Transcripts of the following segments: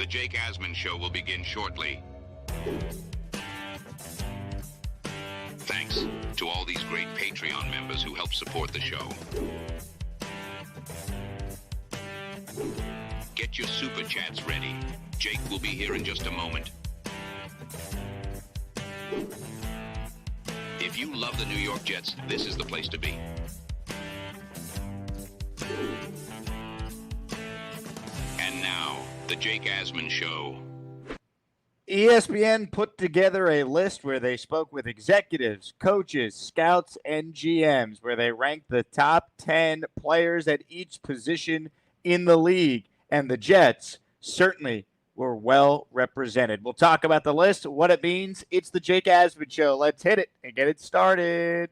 Jake Asman Show will begin shortly. Thanks to all these great Patreon members who help support the show. Get your super chats ready. Jake will be here in just a moment. If you love the New York Jets, this is the place to be. And now, the Jake Asman Show. ESPN put together a list where they spoke with executives, coaches, scouts, and GMs, where they ranked the top 10 players at each position in the league. And the Jets certainly were well represented. We'll talk about the list, what it means. It's the Jake Asman Show. Let's hit it and get it started.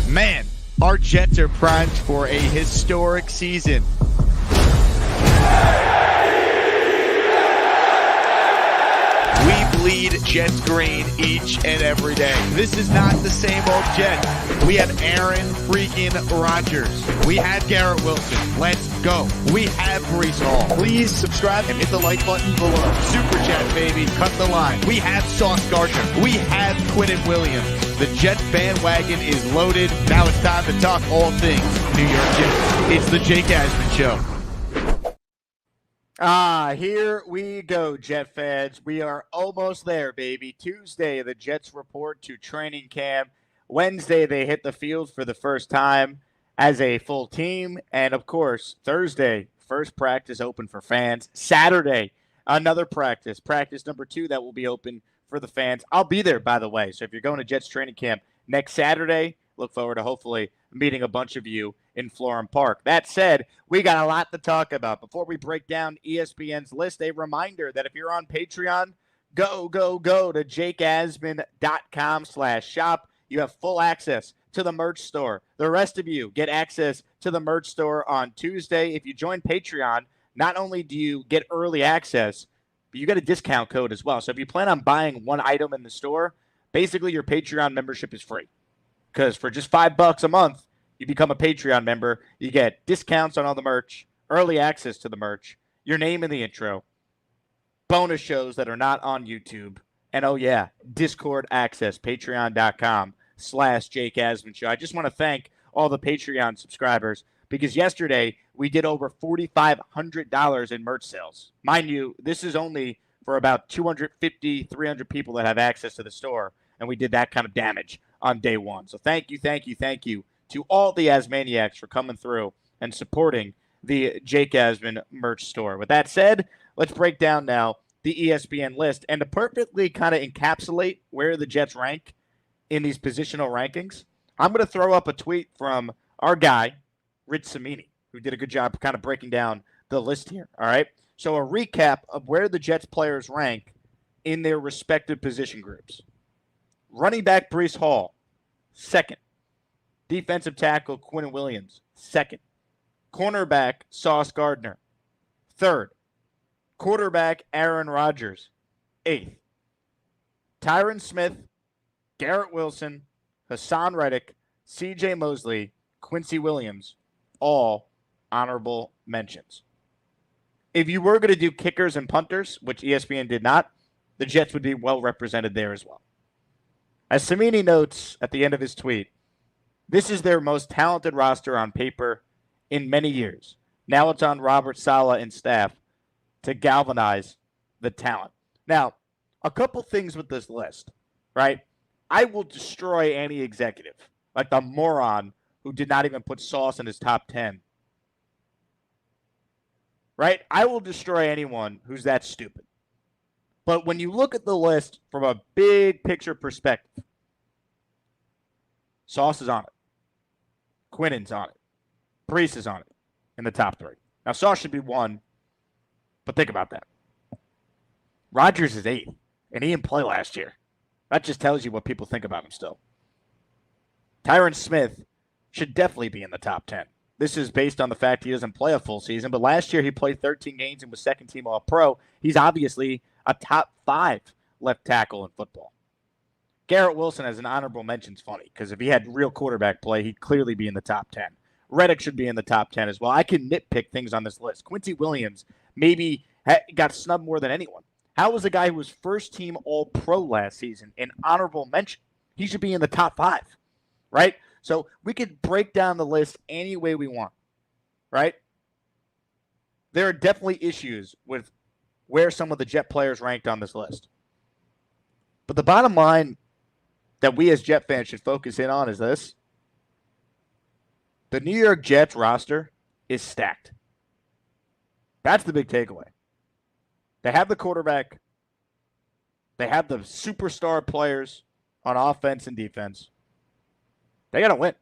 Man, our Jets are primed for a historic season. We bleed Jets green each and every day. This is not the same old Jets. We have Aaron freaking Rodgers. We have Garrett Wilson. Let's go. We have Breece Hall. Please subscribe and hit the like button below. Super chat, baby. Cut the line. We have Sauce Gardner. We have Quinnen Williams. The Jets bandwagon is loaded. Now it's time to talk all things New York Jets. It's the Jake Asman Show. Here we go, Jet fans. We are almost there, baby. Tuesday, the Jets report to training camp. Wednesday, they hit the field for the first time as a full team. And, of course, Thursday, first practice open for fans. Saturday, another practice number 2 that will be open for the fans. I'll be there, by the way. So if you're going to Jets training camp next Saturday, look forward to hopefully meeting a bunch of you in Florham Park. That said, we got a lot to talk about. Before we break down ESPN's list, a reminder that if you're on Patreon, go to jakeasman.com/shop. You have full access to the merch store. The rest of you get access to the merch store on Tuesday. If you join Patreon, not only do you get early access, but you get a discount code as well. So if you plan on buying one item in the store, basically your Patreon membership is free. Because for just $5 a month, you become a Patreon member. You get discounts on all the merch, early access to the merch, your name in the intro, bonus shows that are not on YouTube, and oh yeah, Discord access, patreon.com/Jake Asman Show. I just want to thank all the Patreon subscribers because yesterday we did over $4,500 in merch sales. Mind you, this is only for about 250, 300 people that have access to the store, and we did that kind of damage on day one. So thank you to all the Asmaniacs for coming through and supporting the Jake Asman merch store. With that said, let's break down now the ESPN list. And to perfectly kind of encapsulate where the Jets rank in these positional rankings, I'm going to throw up a tweet from our guy, Rich Cimini, who did a good job kind of breaking down the list here. All right. So a recap of where the Jets players rank in their respective position groups. Running back Breece Hall, second. Defensive tackle Quinnen Williams, second. Cornerback Sauce Gardner, third. Quarterback Aaron Rodgers, eighth. Tyron Smith, Garrett Wilson, Hassan Reddick, C.J. Mosley, Quincy Williams, all honorable mentions. If you were going to do kickers and punters, which ESPN did not, the Jets would be well represented there as well. As Cimini notes at the end of his tweet, this is their most talented roster on paper in many years. Now it's on Robert Saleh and staff to galvanize the talent. Now, a couple things with this list, right? I will destroy any executive, like the moron who did not even put Sauce in his top 10. Right? I will destroy anyone who's that stupid. But when you look at the list from a big picture perspective, Sauce is on it. Quinnen's on it. Breece is on it in the top 3. Now, Sauce should be 1, but think about that. Rodgers is 8, and he didn't play last year. That just tells you what people think about him still. Tyron Smith should definitely be in the top 10. This is based on the fact he doesn't play a full season, but last year he played 13 games and was second-team All-Pro. He's obviously a top 5 left tackle in football. Garrett Wilson as an honorable mention is funny because if he had real quarterback play, he'd clearly be in the top 10. Reddick should be in the top 10 as well. I can nitpick things on this list. Quincy Williams maybe got snubbed more than anyone. How was a guy who was first team All-Pro last season an honorable mention? He should be in the top 5, right? So we could break down the list any way we want, right? There are definitely issues with where some of the Jet players ranked on this list. But the bottom line that we as Jet fans should focus in on is this. The New York Jets roster is stacked. That's the big takeaway. They have the quarterback. They have the superstar players on offense and defense. They got to win.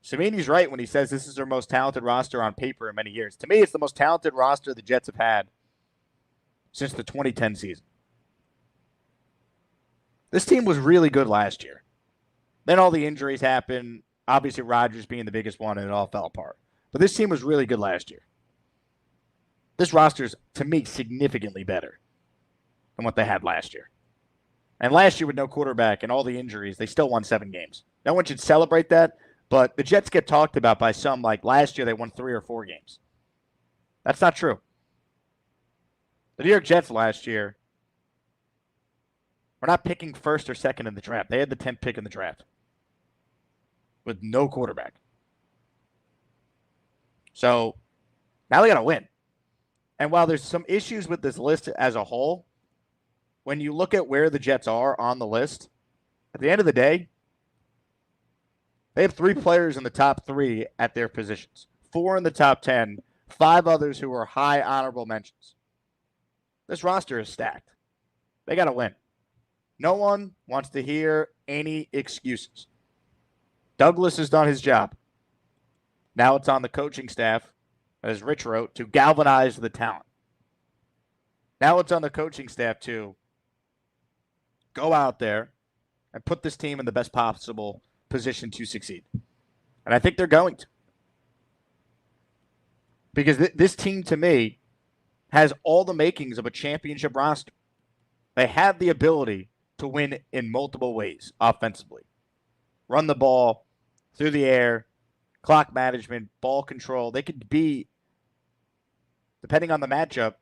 Savini's right when he says this is their most talented roster on paper in many years. To me, it's the most talented roster the Jets have had since the 2010 season. This team was really good last year. Then all the injuries happened. Obviously, Rodgers being the biggest one, and it all fell apart. But this team was really good last year. This roster is, to me, significantly better than what they had last year. And last year with no quarterback and all the injuries, they still won 7 games. No one should celebrate that, but the Jets get talked about by some like last year they won 3 or 4 games. That's not true. The New York Jets last year were not picking first or second in the draft. They had the 10th pick in the draft with no quarterback. So now they got to win. And while there's some issues with this list as a whole, when you look at where the Jets are on the list, at the end of the day, they have 3 players in the top 3 at their positions, 4 in the top 10, 5 others who are high honorable mentions. This roster is stacked. They got to win. No one wants to hear any excuses. Douglas has done his job. Now it's on the coaching staff, as Rich wrote, to galvanize the talent. Now it's on the coaching staff to go out there and put this team in the best possible position to succeed. And I think they're going to. Because this team, to me, has all the makings of a championship roster. They have the ability to win in multiple ways offensively. Run the ball, through the air, clock management, ball control. They could be, depending on the matchup,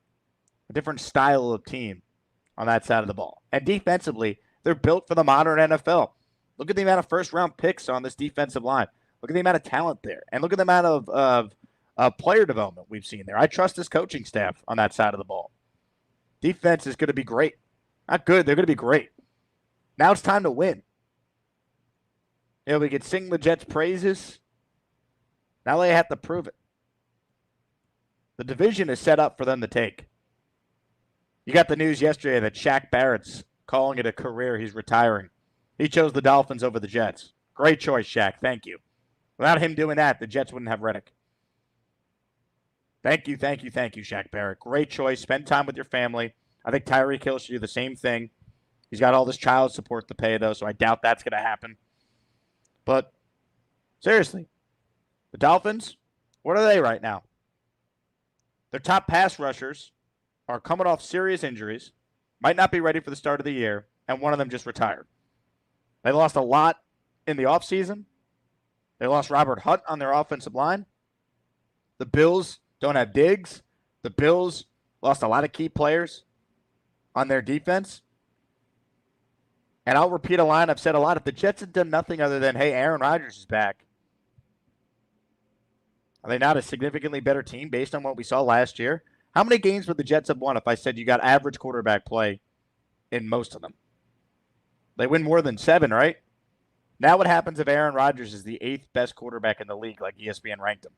a different style of team on that side of the ball. And defensively, they're built for the modern NFL. Look at the amount of first-round picks on this defensive line. Look at the amount of talent there. And look at the amount of player development we've seen there. I trust this coaching staff on that side of the ball. Defense is going to be great. Not good. They're going to be great. Now it's time to win. You know, we could sing the Jets' praises. Now they have to prove it. The division is set up for them to take. You got the news yesterday that Shaq Barrett's calling it a career. He's retiring. He chose the Dolphins over the Jets. Great choice, Shaq. Thank you. Without him doing that, the Jets wouldn't have Reddick. Thank you, Shaq Barrett. Great choice. Spend time with your family. I think Tyreek Hill should do the same thing. He's got all this child support to pay, though, so I doubt that's going to happen. But seriously, the Dolphins, what are they right now? Their top pass rushers are coming off serious injuries, might not be ready for the start of the year, and one of them just retired. They lost a lot in the offseason. They lost Robert Hunt on their offensive line. The Bills don't have Diggs. The Bills lost a lot of key players on their defense. And I'll repeat a line I've said a lot. If the Jets had done nothing other than, hey, Aaron Rodgers is back, are they not a significantly better team based on what we saw last year? How many games would the Jets have won if I said you got average quarterback play in most of them? They win more than 7, right? Now what happens if Aaron Rodgers is the 8th best quarterback in the league, like ESPN ranked him?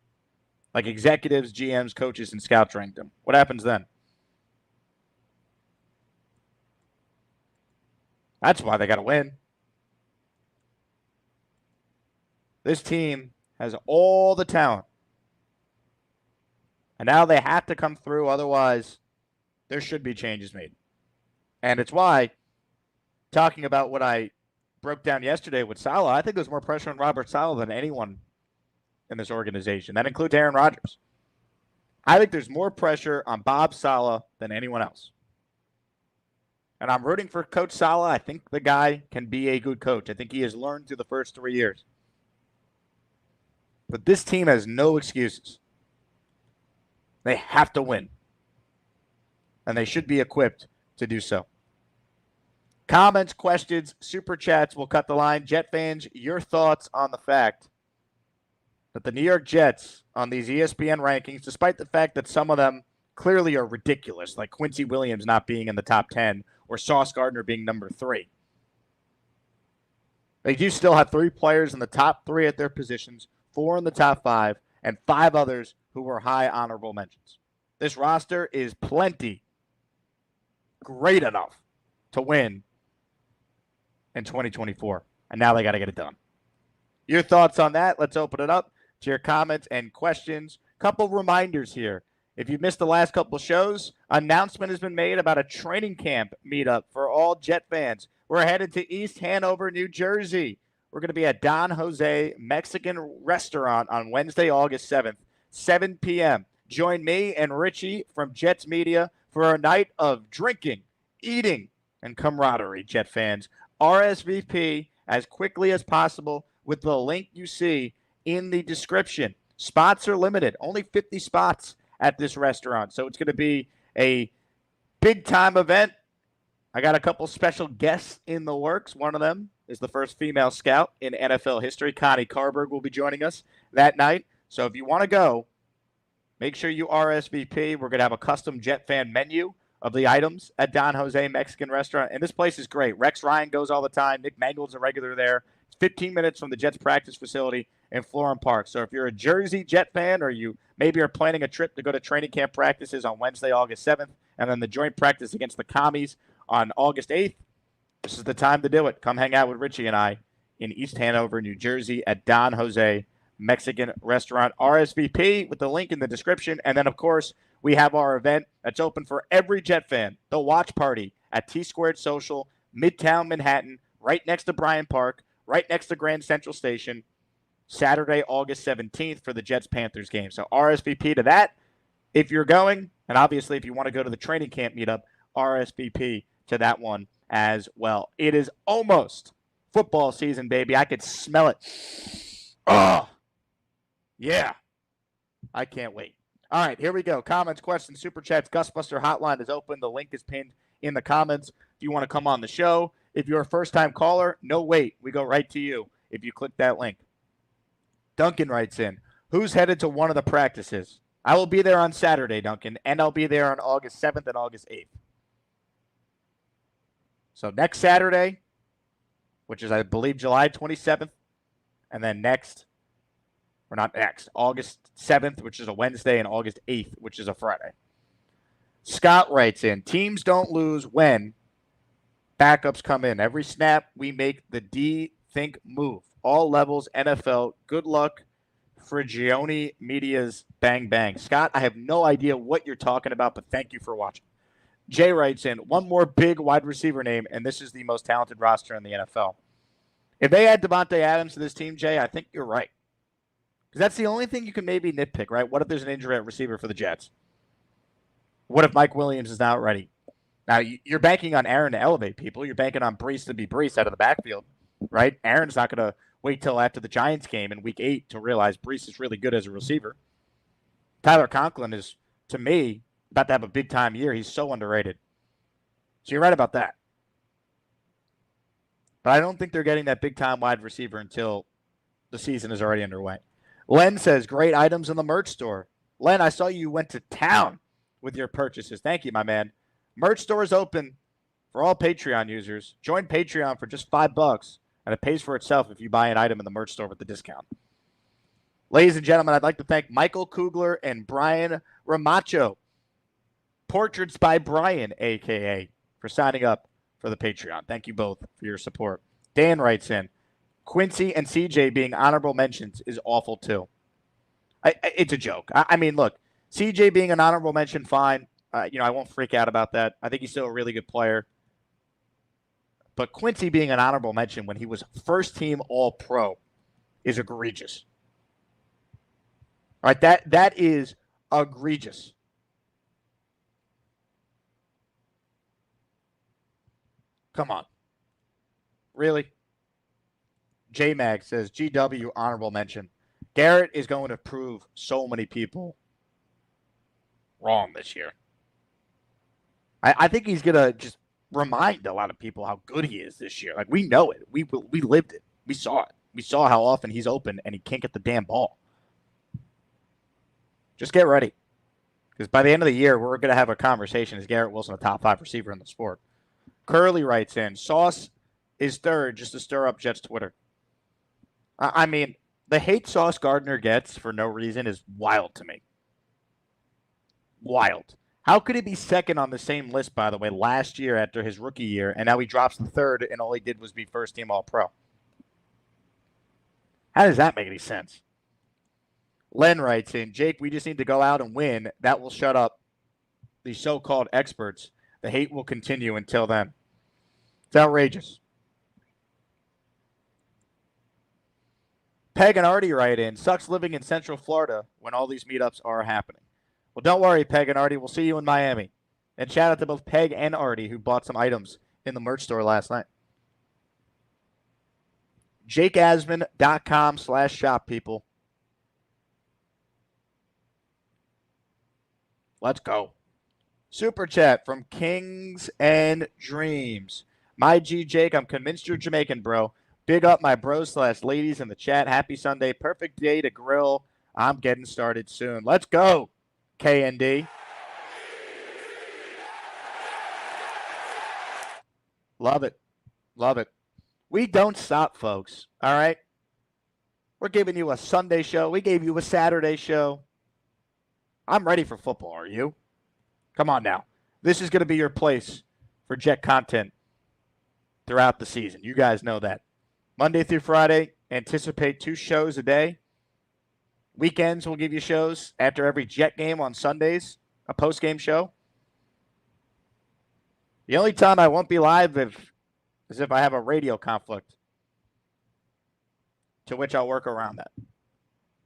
Like executives, GMs, coaches, and scouts ranked him. What happens then? That's why they got to win. This team has all the talent. And now they have to come through. Otherwise, there should be changes made. And it's why, talking about what I broke down yesterday with Saleh, I think there's more pressure on Robert Saleh than anyone in this organization. That includes Aaron Rodgers. I think there's more pressure on Bob Saleh than anyone else. And I'm rooting for Coach Saleh. I think the guy can be a good coach. I think he has learned through the first 3 years. But this team has no excuses. They have to win. and they should be equipped to do so. Comments, questions, super chats will cut the line. Jet fans, your thoughts on the fact that the New York Jets on these ESPN rankings, despite the fact that some of them clearly are ridiculous, like Quincy Williams not being in the top 10 or Sauce Gardner being number 3. They do still have 3 players in the top 3 at their positions, 4 in the top 5, and 5 others who were high honorable mentions. This roster is plenty great enough to win in 2024, and now they got to get it done. Your thoughts on that? Let's open it up to your comments and questions. Couple reminders here. If you missed the last couple shows, announcement has been made about a training camp meetup for all Jet fans. We're headed to East Hanover, New Jersey. We're going to be at Don Jose Mexican Restaurant on Wednesday, August 7th, 7 p.m. Join me and Richie from Jets Media for a night of drinking, eating, and camaraderie, Jet fans. RSVP as quickly as possible with the link you see in the description. Spots are limited, only 50 spots at this restaurant. So it's going to be a big-time event. I got a couple special guests in the works. One of them is the first female scout in NFL history. Connie Carberg will be joining us that night. So if you want to go, make sure you RSVP. We're going to have a custom Jet fan menu of the items at Don Jose Mexican Restaurant. And this place is great. Rex Ryan goes all the time. Nick Mangold's a regular there. It's 15 minutes from the Jets practice facility in Florham Park. So if you're a Jersey Jet fan or you maybe are planning a trip to go to training camp practices on Wednesday, August 7th, and then the joint practice against the Commies on August 8th, this is the time to do it. Come hang out with Richie and I in East Hanover, New Jersey at Don Jose Mexican Restaurant. RSVP with the link in the description. And then, of course, we have our event that's open for every Jet fan, the Watch Party at T-Squared Social, Midtown Manhattan, right next to Bryant Park, right next to Grand Central Station, Saturday, August 17th for the Jets-Panthers game. So RSVP to that if you're going. And obviously, if you want to go to the training camp meetup, RSVP to that one as well. It is almost football season, baby. I could smell it. Oh, yeah. I can't wait. All right, here we go. Comments, questions, super chats. Gusbuster Hotline is open. The link is pinned in the comments if you want to come on the show. If you're a first-time caller, no wait. We go right to you if you click that link. Duncan writes in, who's headed to one of the practices? I will be there on Saturday, Duncan, and I'll be there on August 7th and August 8th. So next Saturday, which is, I believe, July 27th, and then August 7th, which is a Wednesday, and August 8th, which is a Friday. Scott writes in, teams don't lose when backups come in. Every snap, we make the D-think move. All levels, NFL, good luck. Frigioni Media's bang bang. Scott, I have no idea what you're talking about, but thank you for watching. Jay writes in, one more big wide receiver name, and this is the most talented roster in the NFL. If they add Devontae Adams to this team, Jay, I think you're right. Because that's the only thing you can maybe nitpick, right? What if there's an injury at receiver for the Jets? What if Mike Williams is not ready? Now, you're banking on Aaron to elevate people. You're banking on Brees to be Brees out of the backfield, right? Aaron's not going to wait till after the Giants game in Week 8 to realize Brees is really good as a receiver. Tyler Conklin is, to me, about to have a big-time year. He's so underrated. So you're right about that. But I don't think they're getting that big-time wide receiver until the season is already underway. Len says, great items in the merch store. Len, I saw you went to town with your purchases. Thank you, my man. Merch store is open for all Patreon users. Join Patreon for just $5, and it pays for itself if you buy an item in the merch store with the discount. Ladies and gentlemen, I'd like to thank Michael Kugler and Brian Ramacho, Portraits by Brian, a.k.a., for signing up for the Patreon. Thank you both for your support. Dan writes in, Quincy and CJ being honorable mentions is awful too. It's a joke. I mean, look, CJ being an honorable mention, fine. I won't freak out about that. I think he's still a really good player. But Quincy being an honorable mention when he was first-team All-Pro is egregious. All right, that is egregious. Come on. Really? J-Mag says, GW, honorable mention. Garrett is going to prove so many people wrong this year. I think he's going to just remind a lot of people how good he is this year. Like, we know it. We lived it. We saw it. We saw how often he's open and he can't get the damn ball. Just get ready. Because by the end of the year, we're going to have a conversation. Is Garrett Wilson a top 5 receiver in the sport? Curly writes in, Sauce is third just to stir up Jets Twitter. I mean, the hate Sauce Gardner gets for no reason is wild to me. Wild. How could he be second on the same list, by the way, last year after his rookie year, and now he drops the third, and all he did was be first-team All-Pro? How does that make any sense? Len writes in, Jake, we just need to go out and win. That will shut up the so-called experts. The hate will continue until then. It's outrageous. Peg and Artie write in, sucks living in Central Florida when all these meetups are happening. Well, don't worry, Peg and Artie. We'll see you in Miami. And shout out to both Peg and Artie who bought some items in the merch store last night. JakeAsman.com/shop, people. Let's go. Super chat from Kings and Dreams. My G Jake, I'm convinced you're Jamaican, bro. Big up my bros/ladies in the chat. Happy Sunday. Perfect day to grill. I'm getting started soon. Let's go, KND. Love it. Love it. We don't stop, folks. All right? We're giving you a Sunday show. We gave you a Saturday show. I'm ready for football. Are you? Come on now. This is going to be your place for Jet content throughout the season. You guys know that. Monday through Friday, anticipate 2 shows a day. Weekends, we'll give you shows after every Jet game on Sundays, a post-game show. The only time I won't be live is if I have a radio conflict, to which I'll work around that.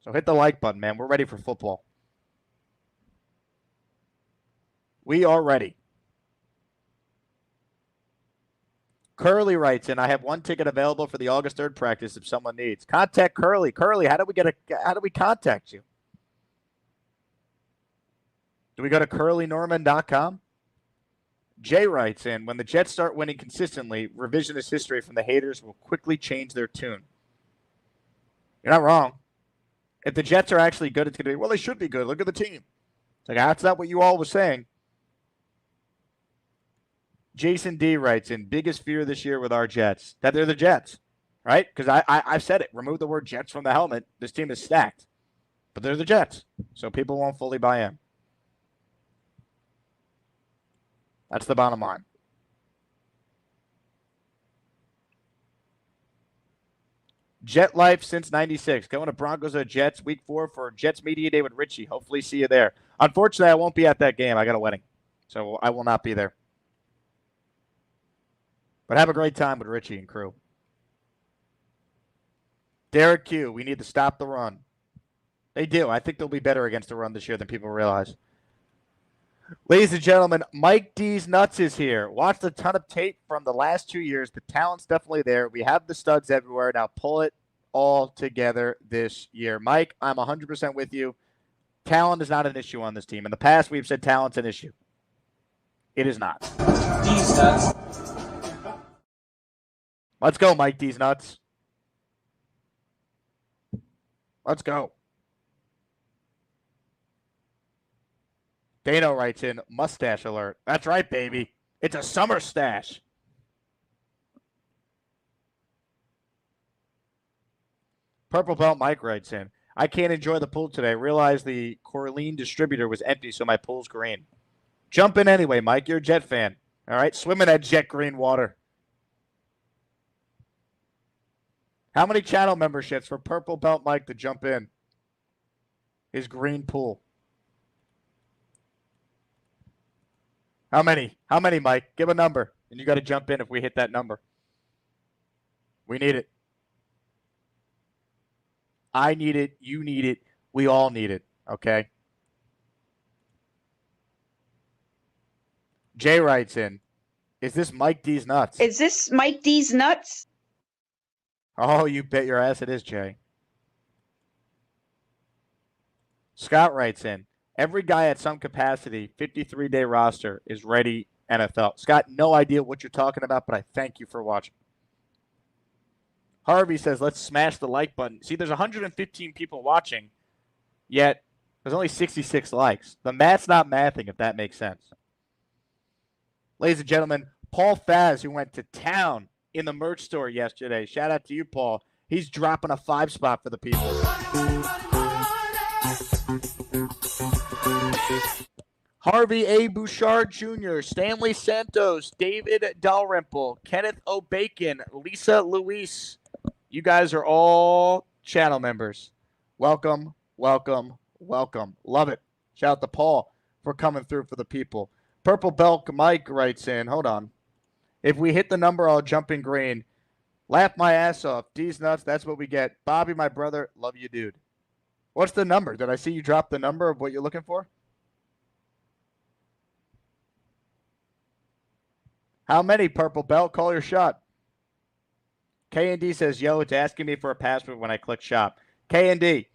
So hit the like button, man. We're ready for football. We are ready. Curly writes in, I have 1 ticket available for the August 3rd practice if someone needs. Contact Curly. Curly, how do we contact you? Do we go to curlynorman.com? Jay writes in, when the Jets start winning consistently, revisionist history from the haters will quickly change their tune. You're not wrong. If the Jets are actually good, it's going to be, well, they should be good. Look at the team. It's like, that's not what you all were saying. Jason D writes in, biggest fear this year with our Jets, that they're the Jets, right? Because I've said it. Remove the word Jets from the helmet. This team is stacked. But they're the Jets, so people won't fully buy in. That's the bottom line. Jet life since 96. Going to Broncos or Jets, week 4 for Jets Media Day with Richie. Hopefully see you there. Unfortunately, I won't be at that game. I got a wedding, so I will not be there. But have a great time with Richie and crew. Derek Q, we need to stop the run. They do. I think they'll be better against the run this year than people realize. Ladies and gentlemen, Mike D's Nuts is here. Watched a ton of tape from the last 2 years. The talent's definitely there. We have the studs everywhere. Now pull it all together this year. Mike, I'm 100% with you. Talent is not an issue on this team. In the past, we've said talent's an issue. It is not. D's Nuts. Let's go, Mike D's Nuts. Let's go. Dano writes in, mustache alert. That's right, baby. It's a summer stash. Purple Belt Mike writes in, I can't enjoy the pool today. Realized the Corleen distributor was empty, so my pool's green. Jump in anyway, Mike. You're a Jet fan. All right? Swim in that jet green water. How many channel memberships for Purple Belt Mike to jump in his green pool? How many? How many, Mike? Give a number, and you got to jump in if we hit that number. We need it. I need it. You need it. We all need it, okay? Jay writes in, is this Mike D's Nuts? Is this Mike D's Nuts? Oh, you bet your ass it is, Jay. Scott writes in, every guy at some capacity, 53-day roster, is ready NFL. Scott, no idea what you're talking about, but I thank you for watching. Harvey says, let's smash the like button. See, there's 115 people watching, yet there's only 66 likes. The math's not mathing, if that makes sense. Ladies and gentlemen, Paul Faz, who went to town in the merch store yesterday. Shout out to you, Paul. He's dropping a 5 spot for the people. Harvey A. Bouchard Jr., Stanley Santos, David Dalrymple, Kenneth O. Bacon, Lisa Luis. You guys are all channel members. Welcome, welcome, welcome. Love it. Shout out to Paul for coming through for the people. Purple Belk Mike writes in, hold on. If we hit the number, I'll jump in green. Laugh my ass off. D's nuts, that's what we get. Bobby, my brother, love you, dude. What's the number? Did I see you drop the number of what you're looking for? How many, Purple Belt? Call your shot. K&D says, yo, it's asking me for a password when I click shop. K&D,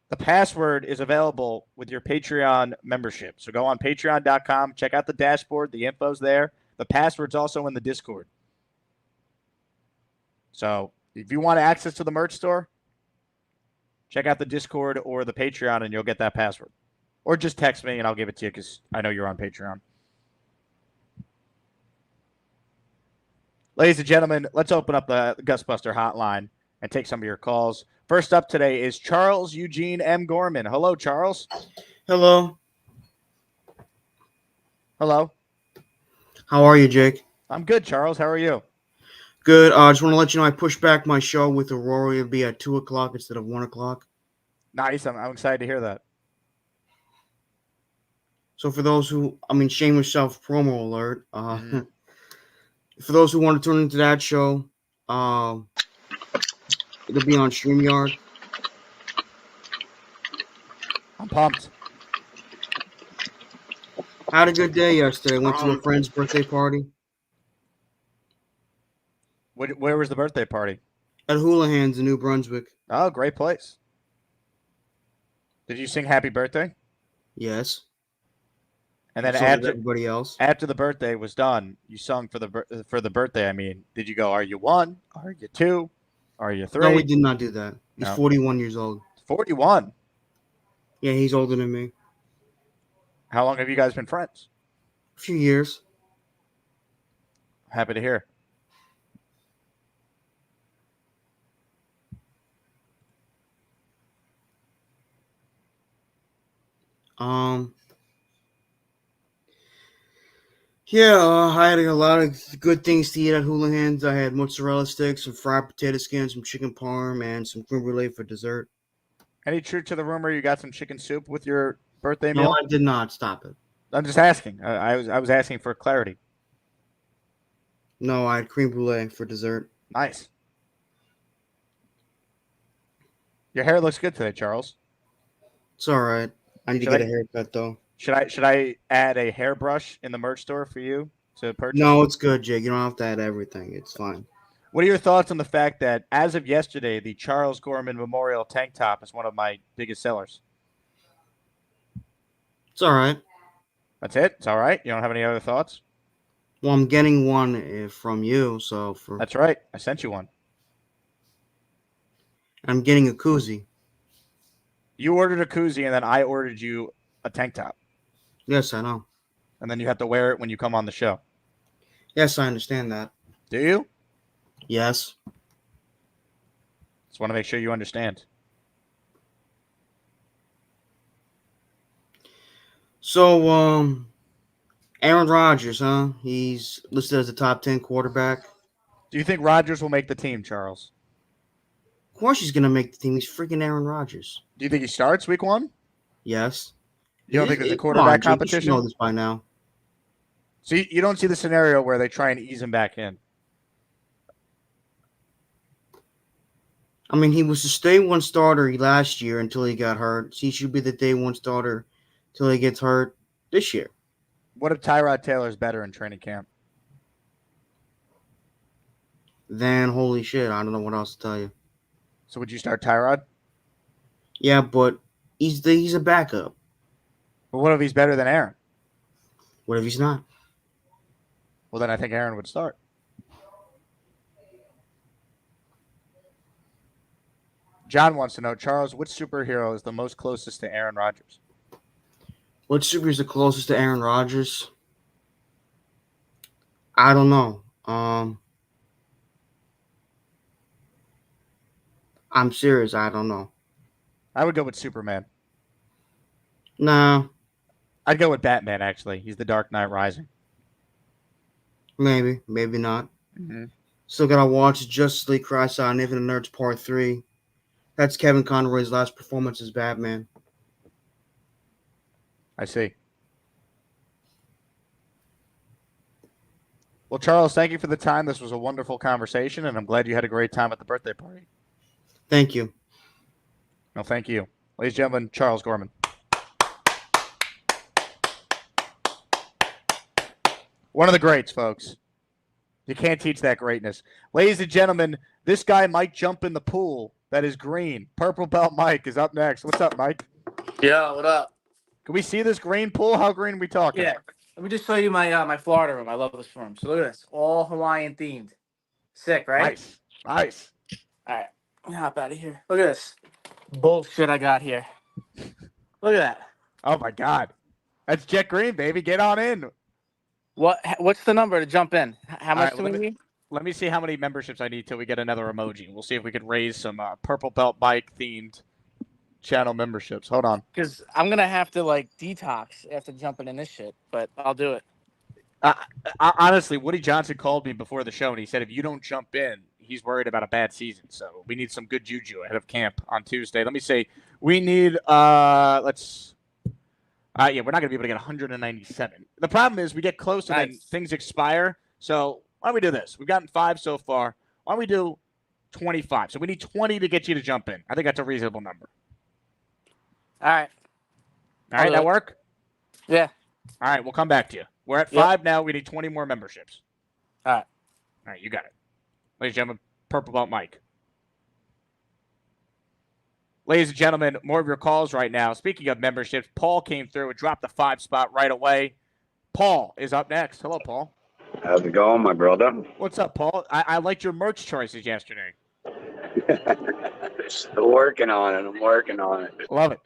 the password is available with your Patreon membership. So go on patreon.com, check out the dashboard. The info's there. The password's also in the Discord. So if you want access to the merch store, check out the Discord or the Patreon and you'll get that password. Or just text me and I'll give it to you because I know you're on Patreon. Ladies and gentlemen, let's open up the Gusbuster hotline and take some of your calls. First up today is Charles Eugene M. Gorman. Hello, Charles. Hello. Hello. How are you, Jake? I'm good, Charles. How are you? Good. I just want to let you know I pushed back my show with Aurora. It'll be at 2 o'clock instead of 1 o'clock. Nice. I'm excited to hear that. So for those who, shameless self-promo alert. For those who want to tune into that show, it'll be on StreamYard. I'm pumped. Had a good day yesterday. Went to a friend's birthday party. Where was the birthday party? At Houlihan's in New Brunswick. Oh, great place. Did you sing happy birthday? Yes. And then so did everybody else. After the birthday was done, you sung for the birthday. I mean, did you go, are you 1? Are you 2? Are you 3? No, we did not do that. He's 41 years old. 41? Yeah, he's older than me. How long have you guys been friends? A few years. Happy to hear. Yeah, I had a lot of good things to eat at Houlihan's. I had mozzarella sticks, some fried potato skins, some chicken parm, and some creme brulee for dessert. Any truth to the rumor you got some chicken soup with your birthday meal? No, I did not. Stop it. I'm just asking. I was asking for clarity. No, I had creme brulee for dessert. Nice. Your hair looks good today, Charles. It's all right. I need to get a haircut, though. Should I add a hairbrush in the merch store for you to purchase? No, it's good, Jake. You don't have to add everything. It's fine. What are your thoughts on the fact that, as of yesterday, the Charles Gorman Memorial tank top is one of my biggest sellers? It's all right. That's it? It's all right? You don't have any other thoughts? Well, I'm getting one from you, so for... That's right. I sent you one. I'm getting a koozie. You ordered a koozie, and then I ordered you a tank top. Yes, I know. And then you have to wear it when you come on the show. Yes, I understand that. Do you? Yes. Just want to make sure you understand. So, Aaron Rodgers, huh? He's listed as a top 10 quarterback. Do you think Rodgers will make the team, Charles? Of course he's going to make the team. He's freaking Aaron Rodgers. Do you think he starts week 1? Yes. You don't think there's a quarterback competition? You should know this by now. So you don't see the scenario where they try and ease him back in? I mean, he was the day one starter last year until he got hurt. So he should be the day one starter until he gets hurt this year. What if Tyrod Taylor's better in training camp? Then, holy shit, I don't know what else to tell you. So would you start Tyrod? Yeah, but he's a backup. But what if he's better than Aaron? What if he's not? Well, then I think Aaron would start. John wants to know, Charles, which superhero is the most closest to Aaron Rodgers? Which super is the closest to Aaron Rodgers? I don't know. I'm serious. I don't know. I would go with Superman. Nah, I'd go with Batman, actually. He's the Dark Knight Rising. maybe not. Mm-hmm. Still gotta watch Justice League Christ on Infinite Nerds Part 3. That's Kevin Conroy's last performance as Batman. I see. Well, Charles, thank you for the time. This was a wonderful conversation, and I'm glad you had a great time at the birthday party. Thank you. No, thank you. Ladies and gentlemen, Charles Gorman. One of the greats, folks. You can't teach that greatness. Ladies and gentlemen, this guy might jump in the pool that is green. Purple Belt Mike is up next. What's up, Mike? Yo, what up? Can we see this green pool? How green are we talking? Yeah. Let me just show you my my Florida room. I love this room. So look at this. All Hawaiian themed. Sick, right? Nice. Nice. All right. Let me hop out of here. Look at this bullshit I got here. Look at that. Oh, my God. That's Jet Green, baby. Get on in. What's the number to jump in? How much right, do we need? Let me see how many memberships I need till we get another emoji. We'll see if we can raise some Purple Belt Bike themed channel memberships. Hold on. Because I'm gonna have to like detox after jumping in this shit, but I'll do it. Honestly, Woody Johnson called me before the show and he said if you don't jump in, he's worried about a bad season. So we need some good juju ahead of camp on Tuesday. Let me say we need we're not gonna be able to get 197. The problem is we get close and then things expire. So why don't we do this? We've gotten 5 so far. Why don't we do 25? So we need 20 to get you to jump in. I think that's a reasonable number. All right. All right, that work? Yeah. All right, we'll come back to you. We're at 5 now. We need 20 more memberships. All right. All right, you got it. Ladies and gentlemen, Purple Belt Mike. Ladies and gentlemen, more of your calls right now. Speaking of memberships, Paul came through and dropped the 5 spot right away. Paul is up next. Hello, Paul. How's it going, my brother? What's up, Paul? I liked your merch choices yesterday. Still working on it. I'm working on it. Love it.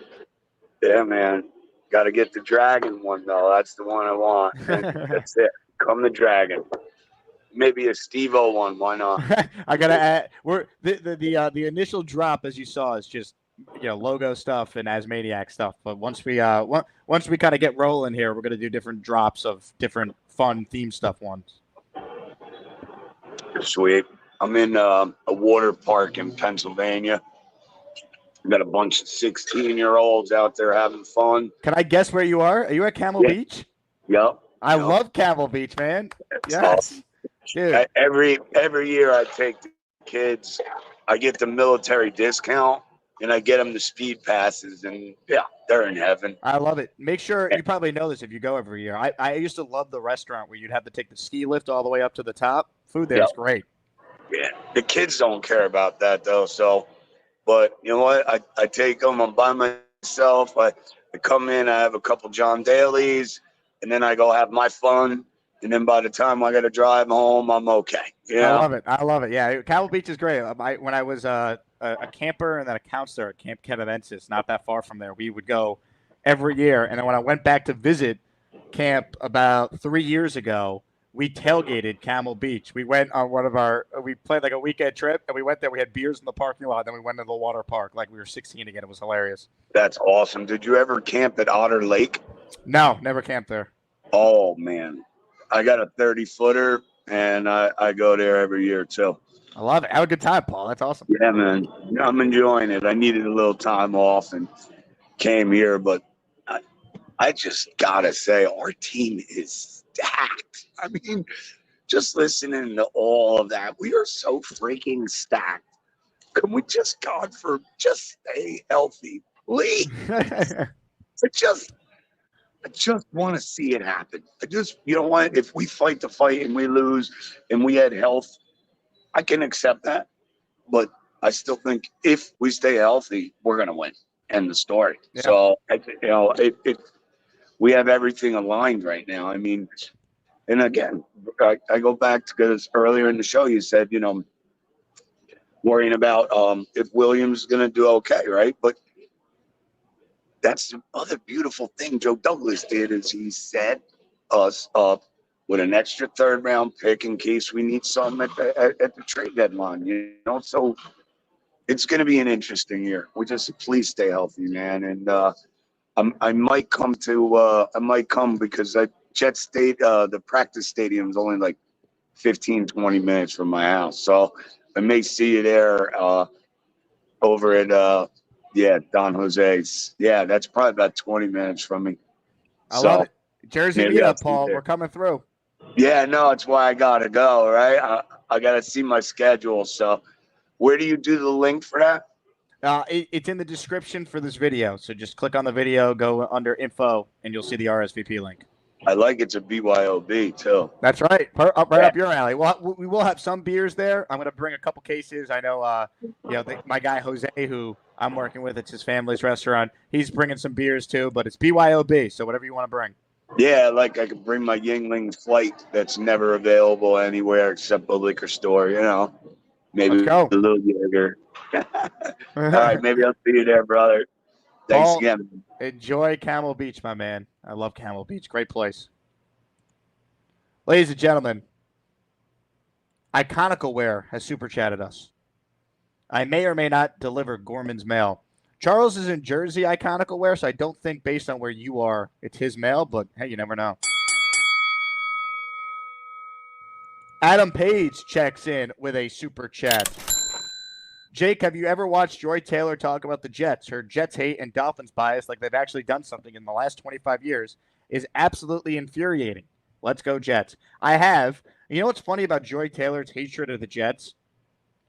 Yeah, man. Got to get the dragon one, though. That's the one I want. That's it. Come the dragon. Maybe a Steve-O one. Why not? I gotta add. The initial drop, as you saw, is just logo stuff and Asmaniac stuff. But once we kind of get rolling here, we're gonna do different drops of different fun theme stuff ones. Sweet. I'm in a water park in Pennsylvania. Got a bunch of 16-year-olds out there having fun. Can I guess where you are? Are you at Camel Beach? Yep. I love Camel Beach, man. Yes. Awesome. Dude. Every year I take the kids, I get the military discount, and I get them the speed passes, and yeah, they're in heaven. I love it. Make sure you probably know this if you go every year. I used to love the restaurant where you'd have to take the ski lift all the way up to the top. Food there is great. Yeah, the kids don't care about that though. So, but you know what? I take them. I'm by myself. I come in. I have a couple John Dailies, and then I go have my fun. And then by the time I got to drive home, I'm okay. Yeah, I love it. Yeah, Camel Beach is great. When I was a camper and then a counselor at Camp Canadensis, not that far from there, we would go every year. And then when I went back to visit camp about 3 years ago, we tailgated Camel Beach. We went on we played like a weekend trip, and we went there. We had beers in the parking lot, then we went to the water park like we were 16 again. It was hilarious. That's awesome. Did you ever camp at Otter Lake? No, never camped there. Oh, man. I got a 30-footer, and I go there every year, too. I love it. Have a good time, Paul. That's awesome. Yeah, man. I'm enjoying it. I needed a little time off and came here, but I just got to say, our team is stacked. I mean, just listening to all of that, we are so freaking stacked. Can we just stay healthy, please? I just want to see it happen. You know what? If we fight the fight and we lose and we had health, I can accept that. But I still think if we stay healthy, we're going to win. End the story. Yeah. So, we have everything aligned right now. I mean, And again, I go back to, because earlier in the show you said, worrying about if Williams is going to do okay, right? But that's the other beautiful thing Joe Douglas did, is he set us up with an extra third round pick in case we need something at the trade deadline. So it's going to be an interesting year. We just please stay healthy, man. And I might come because Jet State, the practice stadium is only like 15, 20 minutes from my house. So I may see you there over at Don Jose's. Yeah, that's probably about 20 minutes from me. I love it. Jersey maybe I'll meetup, see Paul. you there. We're coming through. Yeah, no, it's why I gotta go, right? I gotta see my schedule. So where do you do the link for that? It's in the description for this video. So just click on the video, go under info, and you'll see the RSVP link. I like it's a BYOB too. That's right. Up your alley. Well, we will have some beers there. I'm going to bring a couple cases. I know, my guy Jose, who I'm working with, it's his family's restaurant. He's bringing some beers too, but it's BYOB. So whatever you want to bring. Yeah, like I could bring my Yingling Flight that's never available anywhere except a liquor store. Maybe Let's go. A little Jaeger. All right, maybe I'll see you there, brother. Thanks Paul, again. Enjoy Camel Beach, my man. I love Camel Beach. Great place. Ladies and gentlemen, Iconical Wear has super chatted us. I may or may not deliver Gorman's mail. Charles is in Jersey, Iconical Wear, so I don't think based on where you are, it's his mail, but hey, you never know. Adam Page checks in with a super chat. Jake, have you ever watched Joy Taylor talk about the Jets? Her Jets hate and Dolphins bias, like they've actually done something in the last 25 years, is absolutely infuriating. Let's go Jets. I have. You know what's funny about Joy Taylor's hatred of the Jets?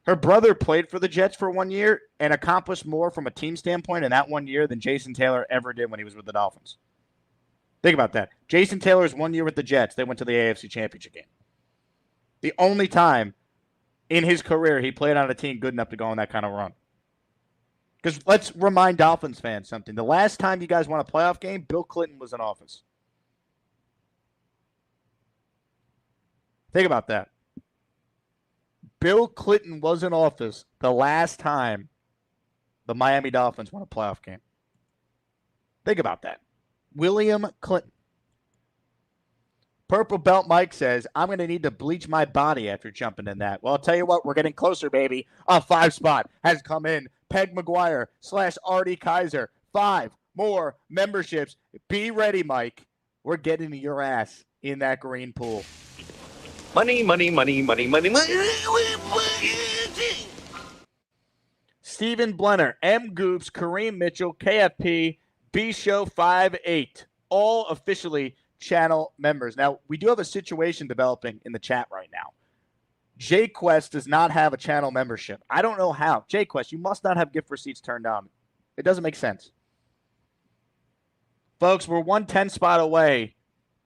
Her brother played for the Jets for 1 year and accomplished more from a team standpoint in that 1 year than Jason Taylor ever did when he was with the Dolphins. Think about that. Jason Taylor's 1 year with the Jets. They went to the AFC Championship game. The only time in his career he played on a team good enough to go on that kind of run. Because let's remind Dolphins fans something. The last time you guys won a playoff game, Bill Clinton was in office. Think about that. Bill Clinton was in office the last time the Miami Dolphins won a playoff game. Think about that. William Clinton. Purple Belt Mike says, I'm going to need to bleach my body after jumping in that. Well, I'll tell you what, we're getting closer, baby. A 5 spot has come in. Peg McGuire / Artie Kaiser. 5 more memberships. Be ready, Mike. We're getting your ass in that green pool. Money, money, money, money, money, money. Stephen Blenner, M. Goops, Kareem Mitchell, KFP, B Show 58, all officially channel members. Now, we do have a situation developing in the chat right now. JQuest does not have a channel membership. I don't know how. JQuest, you must not have gift receipts turned on. It doesn't make sense. Folks, we're 110 spot away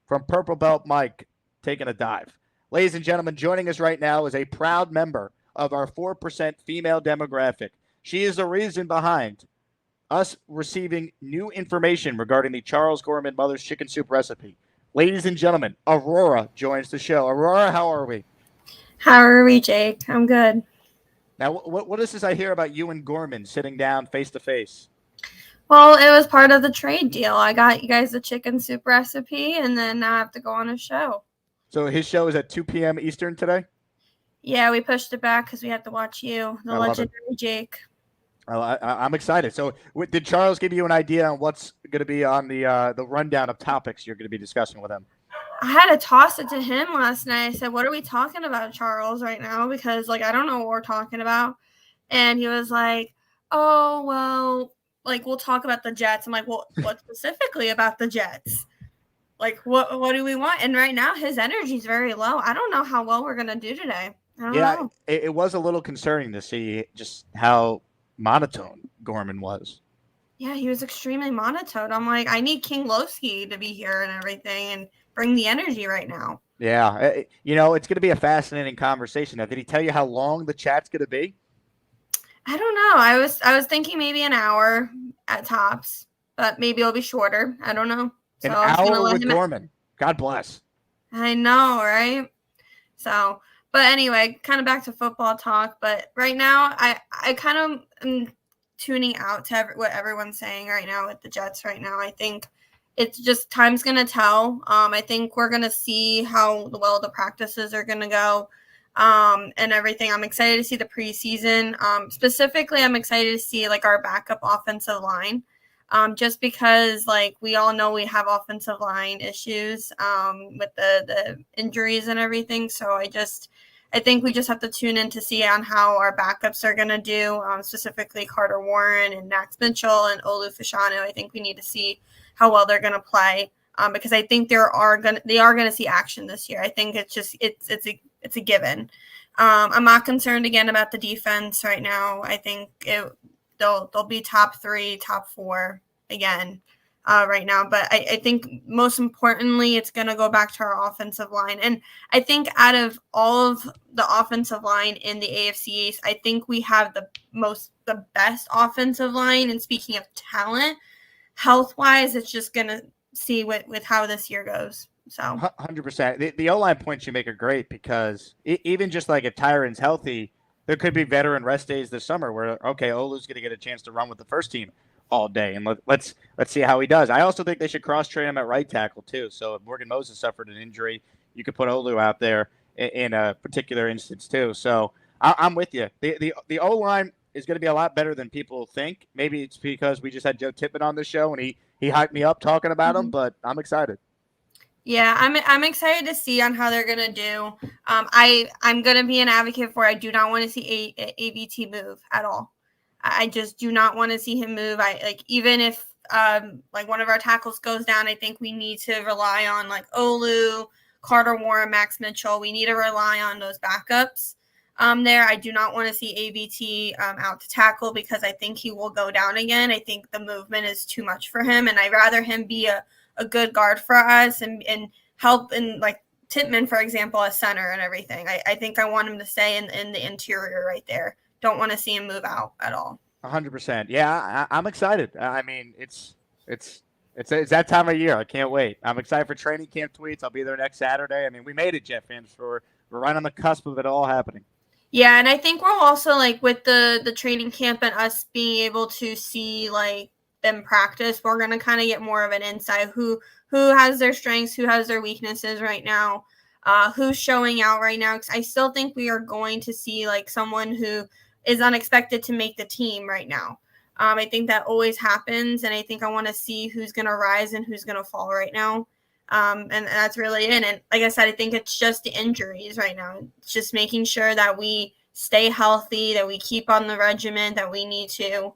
from Purple Belt Mike taking a dive. Ladies and gentlemen, joining us right now is a proud member of our 4% female demographic. She is the reason behind us receiving new information regarding the Charles Gorman Mother's Chicken Soup recipe. Ladies and gentlemen, Aurora joins the show. Aurora, how are we? How are we, Jake? I'm good. Now, what is this I hear about you and Gorman sitting down face to face? Well, it was part of the trade deal. I got you guys the chicken soup recipe, and then now I have to go on a show. So his show is at 2 p.m. Eastern today? Yeah, we pushed it back because we had to watch you, the legendary Jake. I'm excited. So did Charles give you an idea on what's going to be on the rundown of topics you're going to be discussing with him? I had to toss it to him last night. I said, what are we talking about, Charles, right now? Because, I don't know what we're talking about. And he was like, oh, well, we'll talk about the Jets. I'm like, well, what specifically about the Jets? What do we want? And right now, his energy is very low. I don't know how well we're going to do today. I don't know. It was a little concerning to see just how monotone Gorman was. Yeah, he was extremely monotone. I'm like, I need King Lowski to be here and everything and bring the energy right now. Yeah. It's going to be a fascinating conversation. Now, did he tell you how long the chat's going to be? I don't know. I was thinking maybe an hour at tops, but maybe it'll be shorter. I don't know. So an hour with Gorman. God bless. I know, right? So, but anyway, kind of back to football talk. But right now, I kind of am tuning out to what everyone's saying right now with the Jets right now. I think it's just time's going to tell. I think we're going to see how well the practices are going to go and everything. I'm excited to see the preseason. Specifically, I'm excited to see like our backup offensive line. Just because, like, we all know we have offensive line issues with the injuries and everything. So I think we just have to tune in to see on how our backups are going to do, specifically Carter Warren and Max Mitchell and Olu Fashanu. I think we need to see how well they're going to play because I think they are going to see action this year. I think it's a given. I'm not concerned again about the defense right now. I think they'll be top 3, top 4 again right now. But I think most importantly, it's going to go back to our offensive line. And I think out of all of the offensive line in the AFC East, I think we have the best offensive line. And speaking of talent, health-wise, it's just going to see with how this year goes. So 100%. The O-line points you make are great because even just like if Tyron's healthy, there could be veteran rest days this summer where, okay, Olu's going to get a chance to run with the first team all day, and let's see how he does. I also think they should cross-train him at right tackle too. So if Morgan Moses suffered an injury, you could put Olu out there in a particular instance too. So I'm with you. The O-line is going to be a lot better than people think. Maybe it's because we just had Joe Tippett on the show, and he hyped me up talking about him, but I'm excited. Yeah, I'm excited to see on how they're gonna do. I'm gonna be an advocate for. I do not want to see AVT move at all. I just do not want to see him move. Even if like one of our tackles goes down, I think we need to rely on like Olu, Carter Warren, Max Mitchell. We need to rely on those backups there. I do not want to see AVT out to tackle because I think he will go down again. I think the movement is too much for him, and I'd rather him be a good guard for us and help in like Tippmann, for example, as center and everything. I think I want him to stay in the interior right there. Don't want to see him move out at all. 100%. Yeah, I'm excited. I mean, it's that time of year. I can't wait. I'm excited for training camp tweets. I'll be there next Saturday. I mean, we made it, Jet fans. We're right on the cusp of it all happening. Yeah, and I think we're also like with the training camp and us being able to see like them practice, we're going to kind of get more of an insight who has their strengths, who has their weaknesses right now, who's showing out right now. Because I still think we are going to see like someone who is unexpected to make the team right now. I think that always happens, and I think I want to see who's going to rise and who's going to fall right now. And that's really it. And like I said, I think it's just the injuries right now. It's just making sure that we stay healthy, that we keep on the regimen that we need to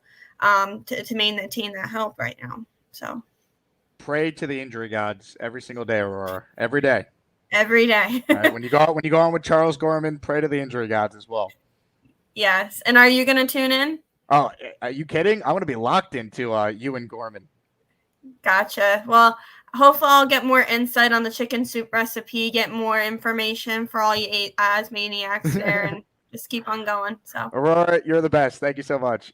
maintain that health right now. So pray to the injury gods every single day, Aurora. Every day. Every day. All right, when you go on with Charles Gorman, pray to the injury gods as well. Yes. And are you going to tune in? Oh, are you kidding? I want to be locked into you and Gorman. Gotcha. Well, hopefully I'll get more insight on the chicken soup recipe, get more information for all you Az maniacs there, and just keep on going. So Aurora, you're the best. Thank you so much.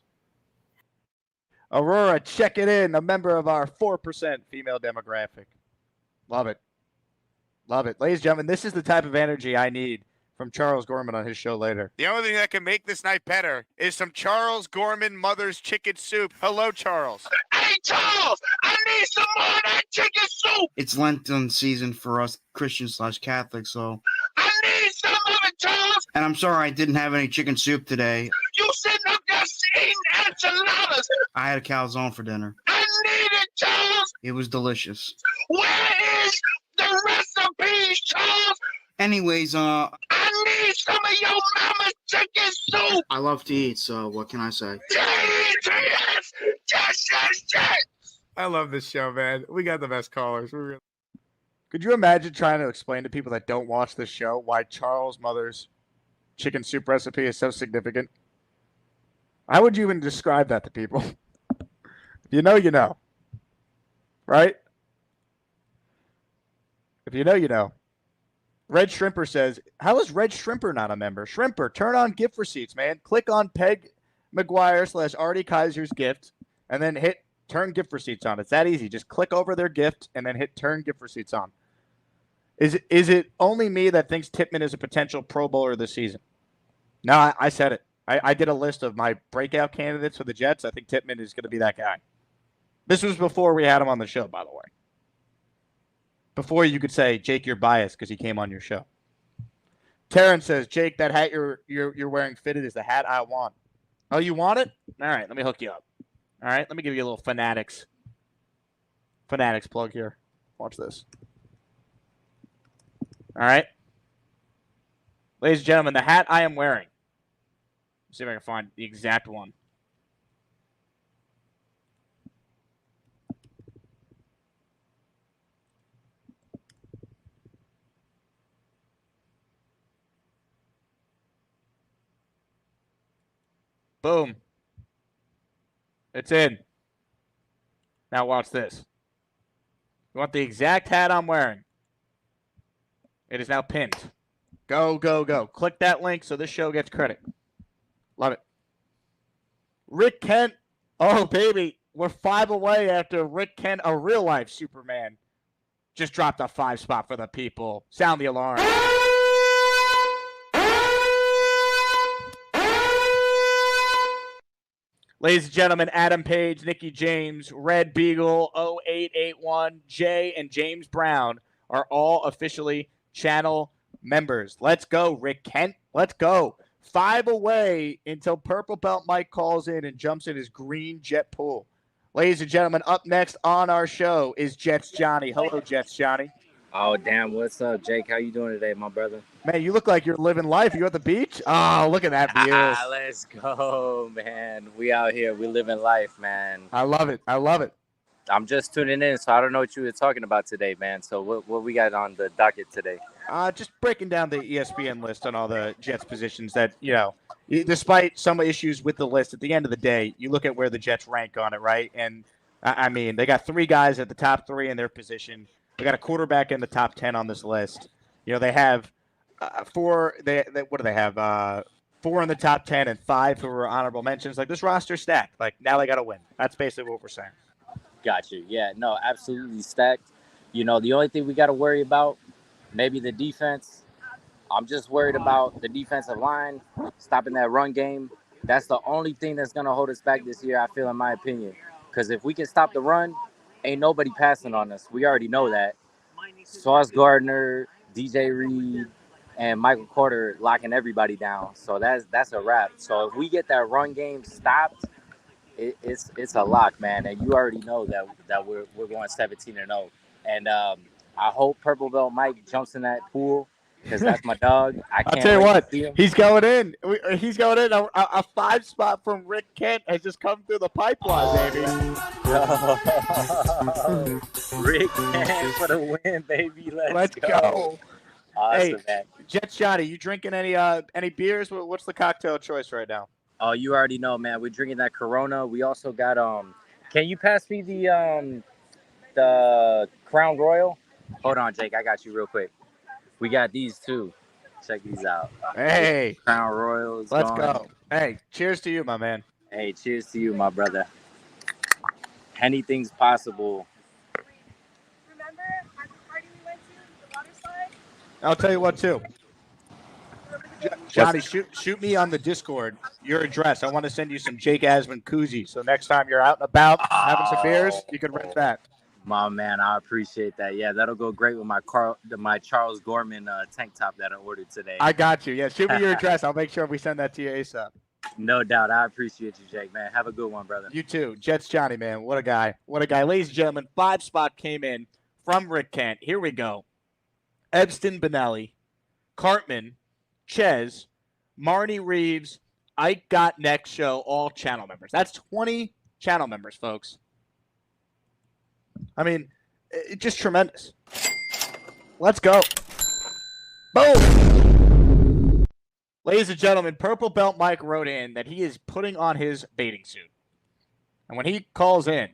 Aurora, check it in, a member of our 4% female demographic. Love it. Love it. Ladies and gentlemen, this is the type of energy I need from Charles Gorman on his show later. The only thing that can make this night better is some Charles Gorman Mother's Chicken Soup. Hello, Charles. Hey, Charles, I need some more of that chicken soup. It's Lenten season for us Christians/Catholics, so I need some of it, Charles. And I'm sorry I didn't have any chicken soup today. You sitting up there eating enchiladas. I had a calzone for dinner. I need it, Charles. It was delicious. Where is the recipes, Charles? Anyways, I need some of your mama's chicken soup. I love to eat, so what can I say? Yes. I love this show, man. We got the best callers. Could you imagine trying to explain to people that don't watch this show why Charles' mother's chicken soup recipe is so significant? How would you even describe that to people? If you know, you know. Right? If you know, you know. Red Shrimper says, how is Red Shrimper not a member? Shrimper, turn on gift receipts, man. Click on Peg McGuire / Artie Kaiser's gift and then hit turn gift receipts on. It's that easy. Just click over their gift and then hit turn gift receipts on. Is it only me that thinks Tippmann is a potential Pro Bowler this season? No, I said it. I did a list of my breakout candidates for the Jets. I think Tippmann is going to be that guy. This was before we had him on the show, by the way. Before you could say, Jake, you're biased because he came on your show. Terrence says, Jake, that hat you're wearing fitted is the hat I want. Oh, you want it? All right, let me hook you up. All right, let me give you a little Fanatics plug here. Watch this. All right. Ladies and gentlemen, the hat I am wearing. Let's see if I can find the exact one. Boom. It's in. Now watch this. You want the exact hat I'm wearing? It is now pinned. Go, go, go. Click that link so this show gets credit. Love it. Rick Kent. Oh, baby. We're 5 away after Rick Kent, a real-life Superman, just dropped a 5 spot for the people. Sound the alarm. Ladies and gentlemen, Adam Page, Nikki James, Red Beagle, 0881, Jay, and James Brown are all officially channel members. Let's go, Rick Kent. Let's go. 5 away until Purple Belt Mike calls in and jumps in his green jet pool. Ladies and gentlemen, up next on our show is Jets Johnny. Hello, Jets Johnny. Oh, damn. What's up, Jake? How you doing today, my brother? Man, you look like you're living life. You at the beach? Oh, look at that view. Let's go, man. We out here. We living life, man. I love it. I love it. I'm just tuning in, so I don't know what you were talking about today, man. So what we got on the docket today? Just breaking down the ESPN list on all the Jets positions that, despite some issues with the list, at the end of the day, you look at where the Jets rank on it, right? And, I mean, they got 3 guys at the top 3 in their position. They got a quarterback in the top 10 on this list. They have 4. What do they have? 4 in the top 10 and 5 who were honorable mentions. Like, this roster's stacked. Like, now they got to win. That's basically what we're saying. Got you. Yeah, no, absolutely stacked. The only thing we got to worry about, maybe the defense. I'm just worried about the defensive line, stopping that run game. That's the only thing that's going to hold us back this year, I feel, in my opinion. Because if we can stop the run, ain't nobody passing on us. We already know that. Sauce Gardner, DJ Reed, and Michael Carter locking everybody down. So that's a wrap. So if we get that run game stopped, it's a lock, man. And you already know that we're going 17-0. And I hope Purple Belt Mike jumps in that pool because that's my dog. I'll tell you what, he's going in. He's going in. A 5 spot from Rick Kent has just come through the pipeline, baby. Rick Kent for the win, baby. Let's go. Awesome, hey, man. Jets Johnny, you drinking any beers? What's the cocktail choice right now? Oh, you already know, man. We're drinking that Corona. We also got Can you pass me the Crown Royal? Hold on, Jake. I got you real quick. We got these too. Check these out. Hey, Crown Royals. Let's go. Hey, cheers to you, my man. Hey, cheers to you, my brother. Anything's possible. Remember at the party we went to, the water slide? I'll tell you what, too. Johnny, shoot me on the Discord your address. I want to send you some Jake Asman koozies. So next time you're out and about having some beers, you can rent that. My man, I appreciate that. Yeah, that'll go great with my Charles Gorman tank top that I ordered today. I got you. Yeah, shoot me your address. I'll make sure we send that to you ASAP. No doubt. I appreciate you, Jake, man. Have a good one, brother. You too. Jets Johnny, man. What a guy. What a guy. Ladies and gentlemen, 5 spot came in from Rick Kent. Here we go. Ebston Benelli, Cartman, Ches, Marnie Reeves, Ike Got Next Show, all channel members. That's 20 channel members, folks. I mean, it's just tremendous. Let's go. Boom. Ladies and gentlemen, Purple Belt Mike wrote in that he is putting on his bathing suit. And when he calls in,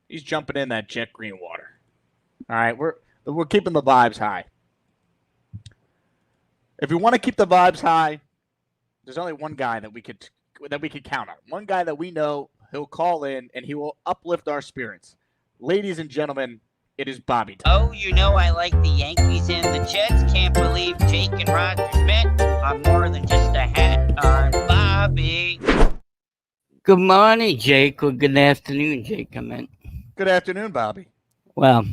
he's jumping in that jet green water. All right, we're keeping the vibes high. If we want to keep the vibes high, there's only one guy that we could count on. One guy that we know he'll call in and he will uplift our spirits. Ladies and gentlemen, It is Bobby time. Oh, you know I like the Yankees and the Jets. Can't believe Jake and Rogers met. I'm more than just a hat. I'm Bobby. Good morning, Jake, or good afternoon, Jake. I meant. Good afternoon, Bobby. Well,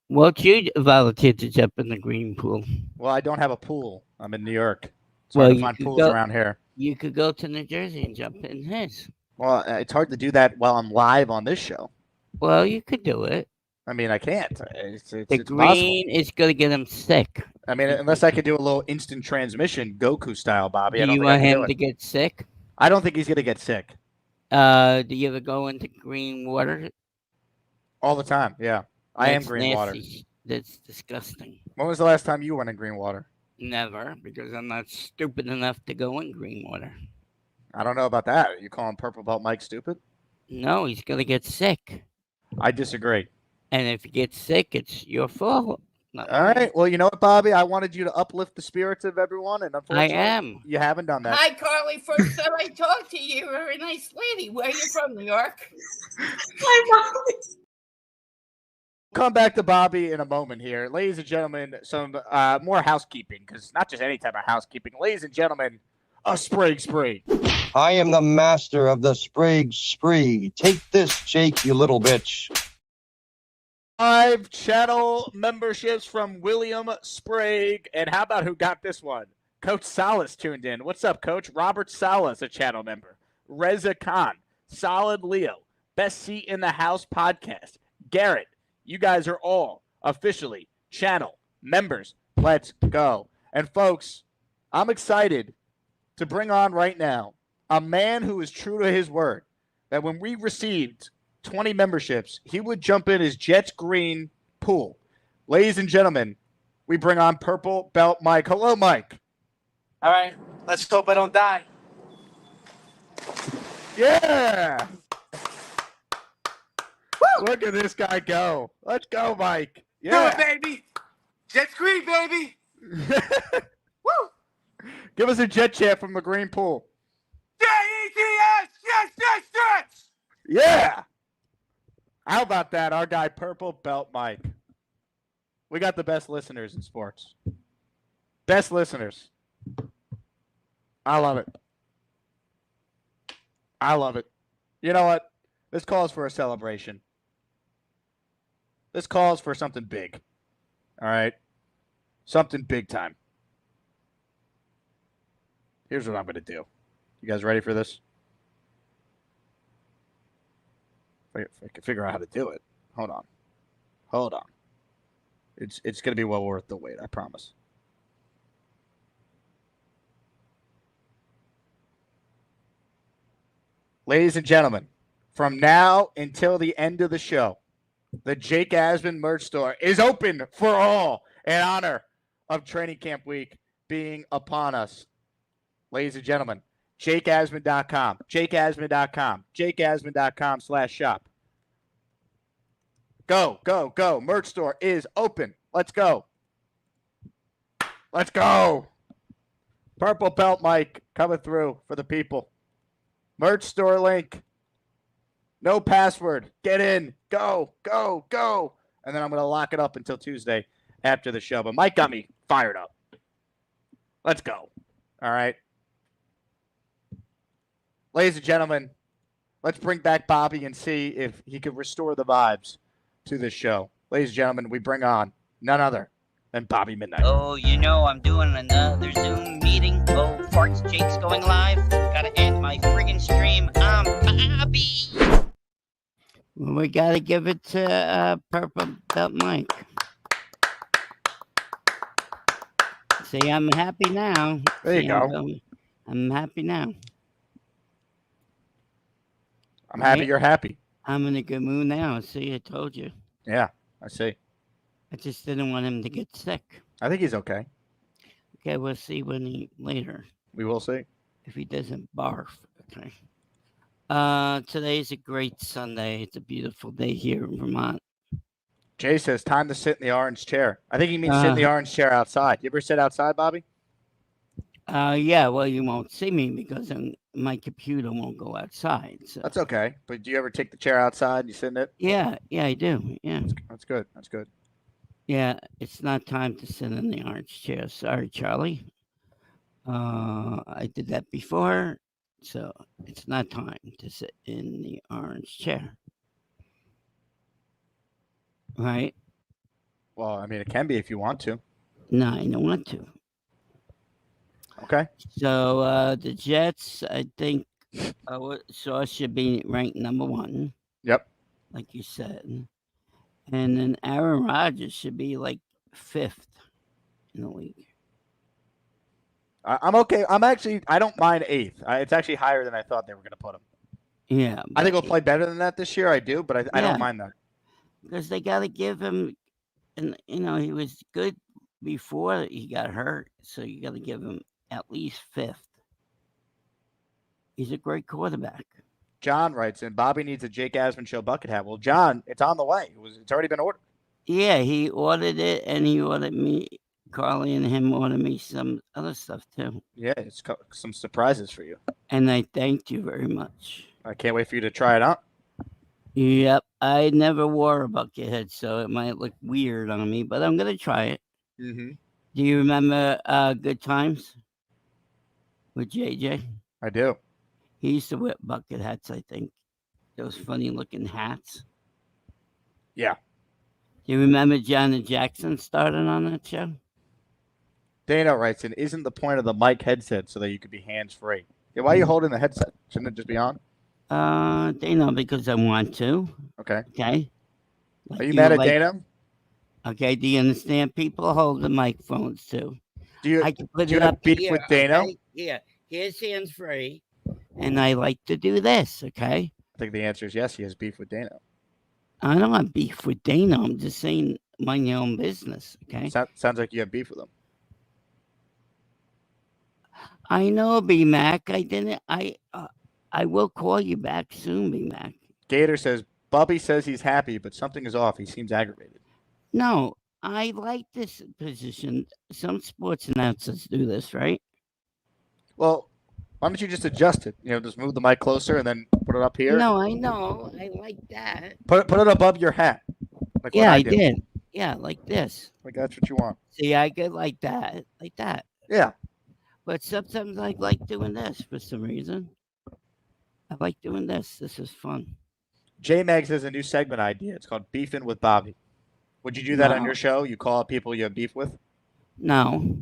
won't you volunteer to jump in the green pool? Well, I don't have a pool. I'm in New York. It's Well, hard to you find could pools go- around here. You could go to New Jersey and jump in his. Well, it's hard to do that while I'm live on this show. Well, you could do it. I mean, I can't. It's The impossible. green is going to get him sick. I mean, unless I could do a little instant transmission, Goku style, Bobby. I Do don't you think I want can do him it. to get sick? I don't think he's gonna get sick Do you ever go into green water? all the time. Yeah, I am That's green water. nasty. That's disgusting. When was the last time you went in green water? Never, because I'm not stupid enough to go in green water. I don't know about that. Are you calling Purple Belt Mike stupid? No, he's going to get sick. I disagree. And if he gets sick, it's your fault. Not All mine. right. Well, you know what, Bobby? I wanted you to uplift the spirits of everyone, and I unfortunately, am. you haven't done that. Hi, Carly. First time I talked to you, you're a nice lady. Where are you from, New York? Come back to Bobby in a moment here. Ladies and gentlemen, some more housekeeping, because not just any type of housekeeping. Ladies and gentlemen, a Sprague Spree. I am the master of the Sprague Spree. Take this, Jake, you little bitch. 5 channel memberships from William Sprague. And how about who got this one? Coach Salas tuned in. What's up, Coach? Robert Salas, a channel member. Reza Khan, Solid Leo, Best Seat in the House podcast. Garrett, you guys are all officially channel members. Let's go. And folks, I'm excited to bring on right now a man who is true to his word, that when we received 20 memberships, he would jump in his Jets green pool. Ladies and gentlemen, we bring on Purple Belt Mike. Hello, Mike. All right, let's hope I don't die. Yeah. Look at this guy go. Let's go, Mike. Yeah. Do it, baby. Jets green, baby. Woo! Give us a jet chant from the green pool. Jets, yes, yes, Jets. Yeah. How about that? Our guy, Purple Belt Mike. We got the best listeners in sports. Best listeners. I love it. I love it. You know what? This calls for a celebration. This calls for something big. All right? Something big time. Here's what I'm going to do. You guys ready for this? If I can figure out how to do it. Hold on. It's going to be well worth the wait, I promise. Ladies and gentlemen, from now until the end of the show, the Jake Asman merch store is open for all in honor of training camp week being upon us. Ladies and gentlemen, JakeAsman.com, JakeAsman.com, JakeAsman.com/shop. Go, go, go. Merch store is open. Let's go. Let's go. Purple Belt Mike coming through for the people. Merch store link. No password. Get in. Go, go, go. And then I'm going to lock it up until Tuesday after the show. But Mike got me fired up. Let's go. All right. Ladies and gentlemen, let's bring back Bobby and see if he can restore the vibes to this show. Ladies and gentlemen, we bring on none other than Bobby Midnight. Oh, you know I'm doing another Zoom meeting. Oh, Farts Jake's going live. Gotta end my friggin' stream. I'm Bobby. We got to give it to Purple Belt Mike. See, I'm happy now. There you go. I'm happy now. I'm happy you're happy. I'm in a good mood now. See, I told you. Yeah, I see. I just didn't want him to get sick. I think he's okay. Okay, we'll see later. We will see. If he doesn't barf. Okay. Today's a great Sunday. It's a beautiful day here in Vermont. Jay says time to sit in the orange chair. I think he means sit in the orange chair outside. You ever sit outside, Bobby? Yeah, well, you won't see me because my computer won't go outside. So That's okay. But do you ever take the chair outside and you sit in it? yeah, I do. Yeah, That's good. That's good. yeah. It's not time to sit in the orange chair. Sorry, Charlie. I did that before, so it's not time to sit in the orange chair. Right? Well, I mean, it can be if you want to. No, I don't want to. Okay. So the Jets, I think, Sauce should be ranked number 1. Yep. Like you said, and then Aaron Rodgers should be like 5th in the league. I'm okay. I don't mind 8th. It's actually higher than I thought they were going to put him. Yeah, I think he'll play better than that this year. I do, but I don't mind that. Because they got to give him, and he was good before he got hurt, so you got to give him at least 5th. He's a great quarterback. John writes in, Bobby needs a Jake Asman show bucket hat. Well, John, it's on the way. It's already been ordered. Yeah, he ordered it, and he ordered me. Carly and him ordered me some other stuff too. Yeah, it's some surprises for you. And I thanked you very much. I can't wait for you to try it out. Yep, I never wore a bucket hat, so it might look weird on me, but I'm gonna try it. Mm-hmm. Do you remember Good Times with JJ? I do. He used to wear bucket hats, I think. Those funny looking hats. Yeah. Do you remember Janet Jackson started on that show? Dana writes in, isn't the point of the mic headset so that you could be hands-free? Yeah, why are you holding the headset? Shouldn't it just be on? Dana, because I want to. Okay. Okay. Are you mad at Dana? Okay, do you understand? People hold the microphones too. I can put do you it have up beef here, with Dana? Okay? Here, here's hands-free, and I like to do this, okay? I think the answer is yes, he has beef with Dana. I don't have beef with Dana. I'm just saying mind your own business, okay? Sounds like you have beef with him. I know, B-Mac. I didn't. I will call you back soon, B-Mac. Gator says, Bubby says he's happy, but something is off. He seems aggravated. No, I like this position. Some sports announcers do this, right? Well, why don't you just adjust it? Just move the mic closer and then put it up here. No, I know. I like that. Put it above your hat. Like Yeah, what I do. did. Yeah, like this. Like that's what you want. See, I get like that. Like that. Yeah. But sometimes I like doing this for some reason. I like doing this. This is fun. J-Mags has a new segment idea. It's called Beefing with Bobby. Would you do that on No. your show? You call out people you have beef with? No.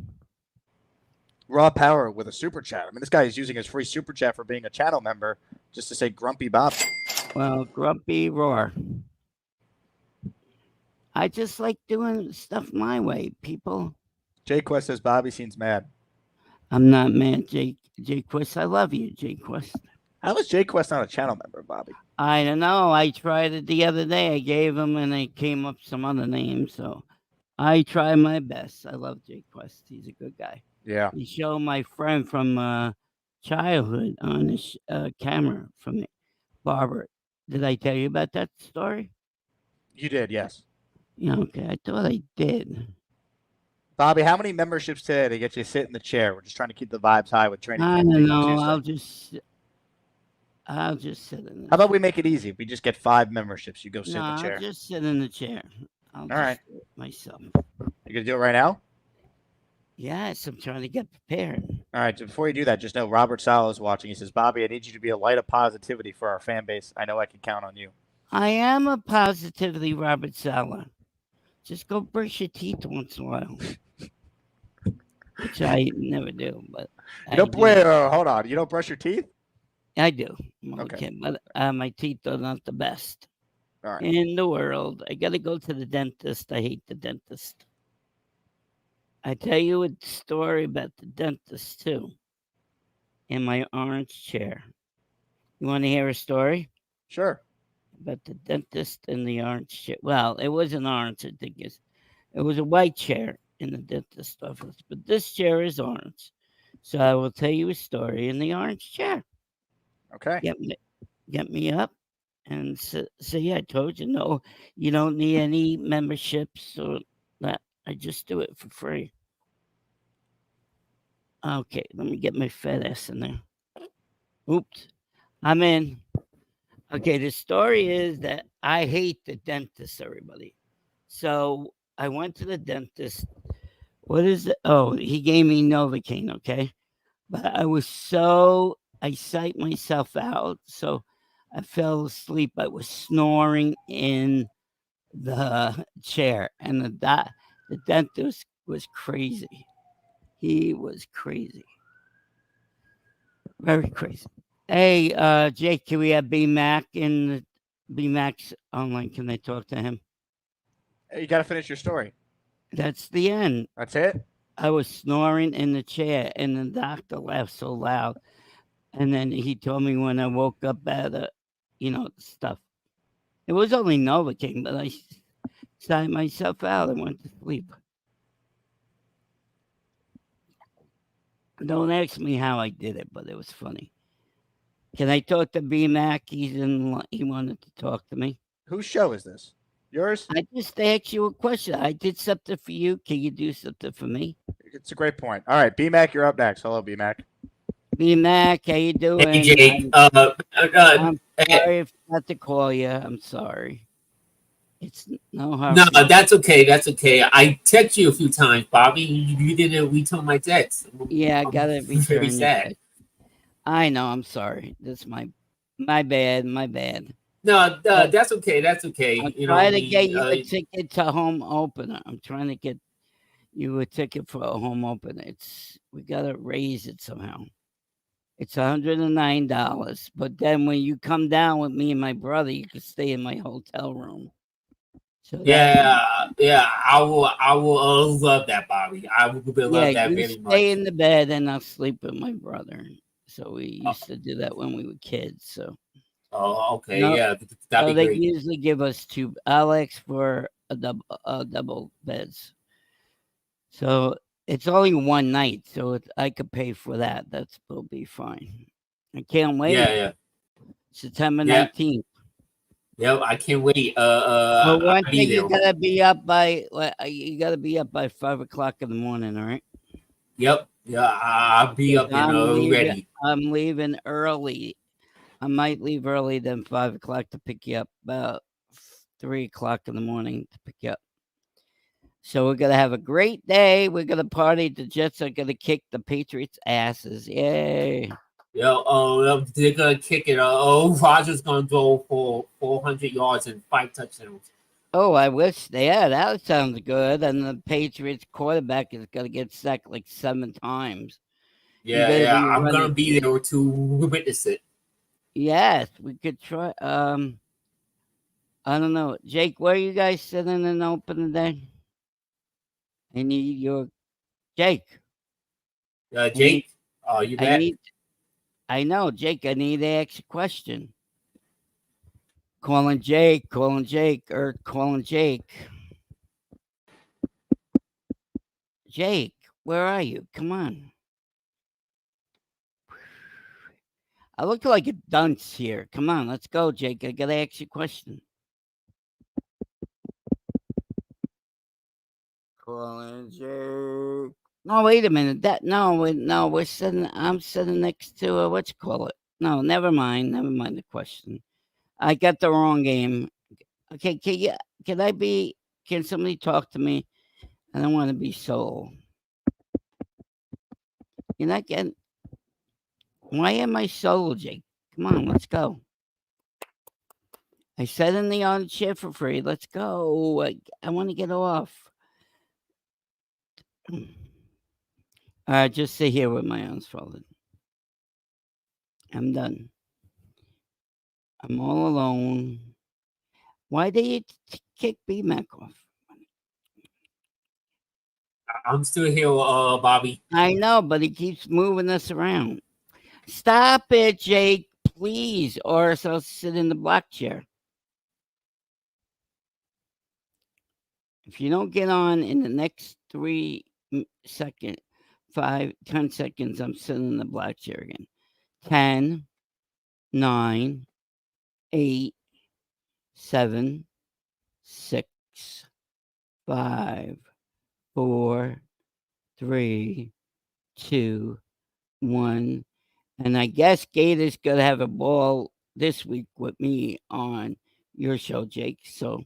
Raw Power with a super chat. I mean, this guy is using his free super chat for being a channel member just to say Grumpy Bobby. Well, Grumpy Roar. I just like doing stuff my way, people. Jay Quest says Bobby seems mad. I'm not mad, Jay Quest. I love you, Jay Quest. How is Jay Quest not a channel member, Bobby? I don't know. I tried it the other day. I gave him, and it came up some other names. So I try my best. I love Jay Quest. He's a good guy. Yeah. He showed my friend from childhood on his camera from Barbara. Did I tell you about that story? You did, yes. Yeah, okay. I thought I did. Bobby, how many memberships today to get you to sit in the chair? We're just trying to keep the vibes high with training. I camp don't Tuesday. know. I'll just sit in. How about we make it easy? We just get 5 memberships. You go sit in the I'll chair. just sit in the chair. All right. Do it myself. You gonna do it right now? Yes, I'm trying to get prepared. All right. So before you do that, just know Robert Sala is watching. He says, Bobby, I need you to be a light of positivity for our fan base. I know I can count on you. I am a positively Robert Sala. Just go brush your teeth once in a while. Which I never do, but You don't wait, hold on. You don't brush your teeth? I do. Okay. But my teeth are not the best All right. in the world. I got to go to the dentist. I hate the dentist. I tell you a story about the dentist too. In my orange chair. You want to hear a story? Sure. About the dentist in the orange chair. Well, it wasn't orange, I think it was a white chair in the dentist office, but this chair is orange. So I will tell you a story in the orange chair. Okay. Get me up. And so yeah, I told you, no, you don't need any memberships or that. I just do it for free. Okay, let me get my fat ass in there. Oops. I'm in. Okay, the story is that I hate the dentist, everybody. So I went to the dentist. What is it? Oh, he gave me Novocaine, okay? But I psyched myself out. So I fell asleep. I was snoring in the chair. And the dentist was crazy. He was crazy. Very crazy. Hey, Jake, can we have B Mac in B Mac's online? Can I talk to him? Hey, you got to finish your story. That's the end. That's it? I was snoring in the chair, and the doctor laughed so loud. And then he told me when I woke up at stuff. It was only Novocaine, but I sighed myself out and went to sleep. Don't ask me how I did it, but it was funny. Can I talk to B Mac? He wanted to talk to me. Whose show is this? Yours? I just asked you a question. I did something for you. Can you do something for me? It's a great point. All right, B Mac, you're up next. Hello, B Mac. B Mac, how you doing? Hey, Jake. I'm sorry if I had to call you. I'm sorry. It's no hard. No, that's okay. That's okay. I text you a few times, Bobby. You didn't return my text. Yeah, I got it. Very sad. I know. I'm sorry. That's my bad. My bad. No, that's okay. That's okay. I'm trying to get you a ticket to home opener. I'm trying to get you a ticket for a home opener. We gotta raise it somehow. It's $109, but then when you come down with me and my brother, you can stay in my hotel room. So yeah, I will love that, Bobby. I will love that very much. Stay in the bed and I'll sleep with my brother. So we used to do that when we were kids. So. Oh, okay, yeah, that'd be they great. usually give us two. I'll ask for a double beds. So it's only one night, so I could pay for that. That will be fine. I can't wait. Yeah. September 19th. Yep, I can't wait. But one I'll thing be you gotta be up by 5 o'clock in the morning. All right. Yep. Yeah, I'll be up and ready. I'm leaving early. I might leave early than 5 o'clock to pick you up. About 3 o'clock in the morning to pick you up. So we're gonna have a great day. We're gonna party. The Jets are gonna kick the Patriots' asses. Yay! They're gonna kick it. Rodgers gonna throw for 400 yards and 5 touchdowns. Oh, I wish. Yeah, that sounds good. And the Patriots quarterback is gonna get sacked like 7 times. Yeah. I'm gonna be there to witness it. Yes, we could try. I don't know, Jake. Where are you guys sitting in open today? I need your Jake. Jake, are you back? I know, Jake. I need to ask a question. Calling Jake. Jake, where are you? Come on. I look like a dunce here. Come on, let's go, Jake. I gotta ask you a question. Calling Jake. No, wait a minute. We're sitting. I'm sitting next to what you call it. No, never mind. Never mind the question. I got the wrong game. Okay, can somebody talk to me? I don't want to be solo. You're not getting. Why am I solo, Jake? Come on, let's go. I sat in the on chair for free. Let's go. I want to get off. Just sit here with my arms folded. I'm done. I'm all alone. Why did you kick B-Mac off? I'm still here, Bobby. I know, but he keeps moving us around. Stop it, Jake, please, or else I'll sit in the black chair. If you don't get on in the next 10 seconds, I'm sitting in the black chair again. 10, 9, 8, 7, 6, 5, 4, 3, 2, 1. And I guess Gator's going to have a ball this week with me on your show, Jake. So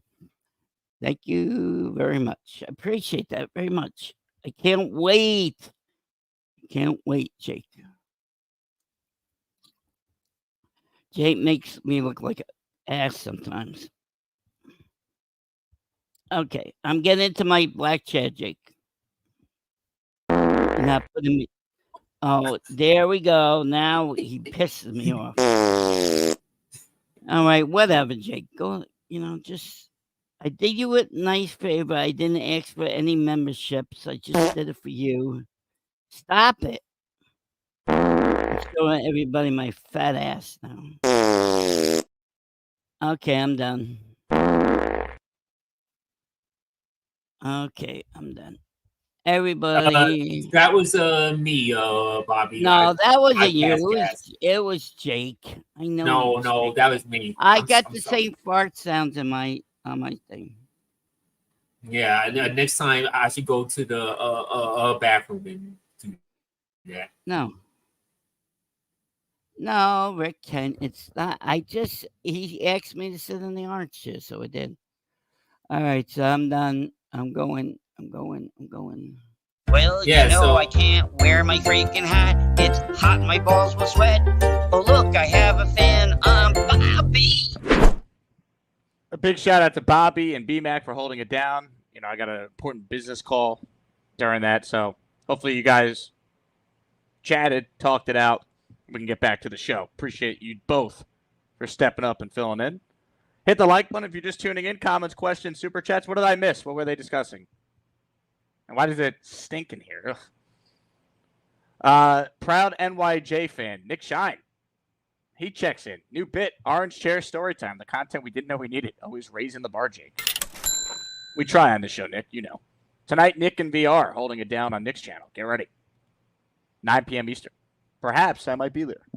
thank you very much. I appreciate that very much. I can't wait. Can't wait, Jake. Jake makes me look like an ass sometimes. Okay, I'm getting into my black chair, Jake. Not putting me. Oh, there we go. Now he pisses me off. All right, whatever, Jake. Go. Just I did you a nice favor. I didn't ask for any memberships. I just did it for you. Stop it. I'm showing everybody my fat ass now. Okay, I'm done. Okay, I'm done. Everybody. That was me, Bobby. No, that wasn't I you. passed gas. It was Jake. I know. No, that was me. I I'm got the sorry. same fart sounds on my thing. Yeah, next time I should go to the bathroom and do that. No, Rick can. It's not. He asked me to sit in the orange chair, so I did. All right, so I'm done. I'm going. Well, I can't wear my freaking hat. It's hot, my balls will sweat. Oh, look, I have a fan. I'm Bobby. A big shout out to Bobby and BMAC for holding it down. I got an important business call during that, so hopefully you guys chatted, talked it out. We can get back to the show. Appreciate you both for stepping up and filling in. Hit the like button if you're just tuning in. Comments, questions, super chats. What did I miss? What were they discussing? And why does it stink in here? Proud NYJ fan, Nick Shine. He checks in. New bit, Orange Chair Story Time. The content we didn't know we needed. Always raising the bar, Jake. We try on the show, Nick. Tonight, Nick and VR holding it down on Nick's channel. Get ready. 9 p.m. Eastern. Perhaps I might be there.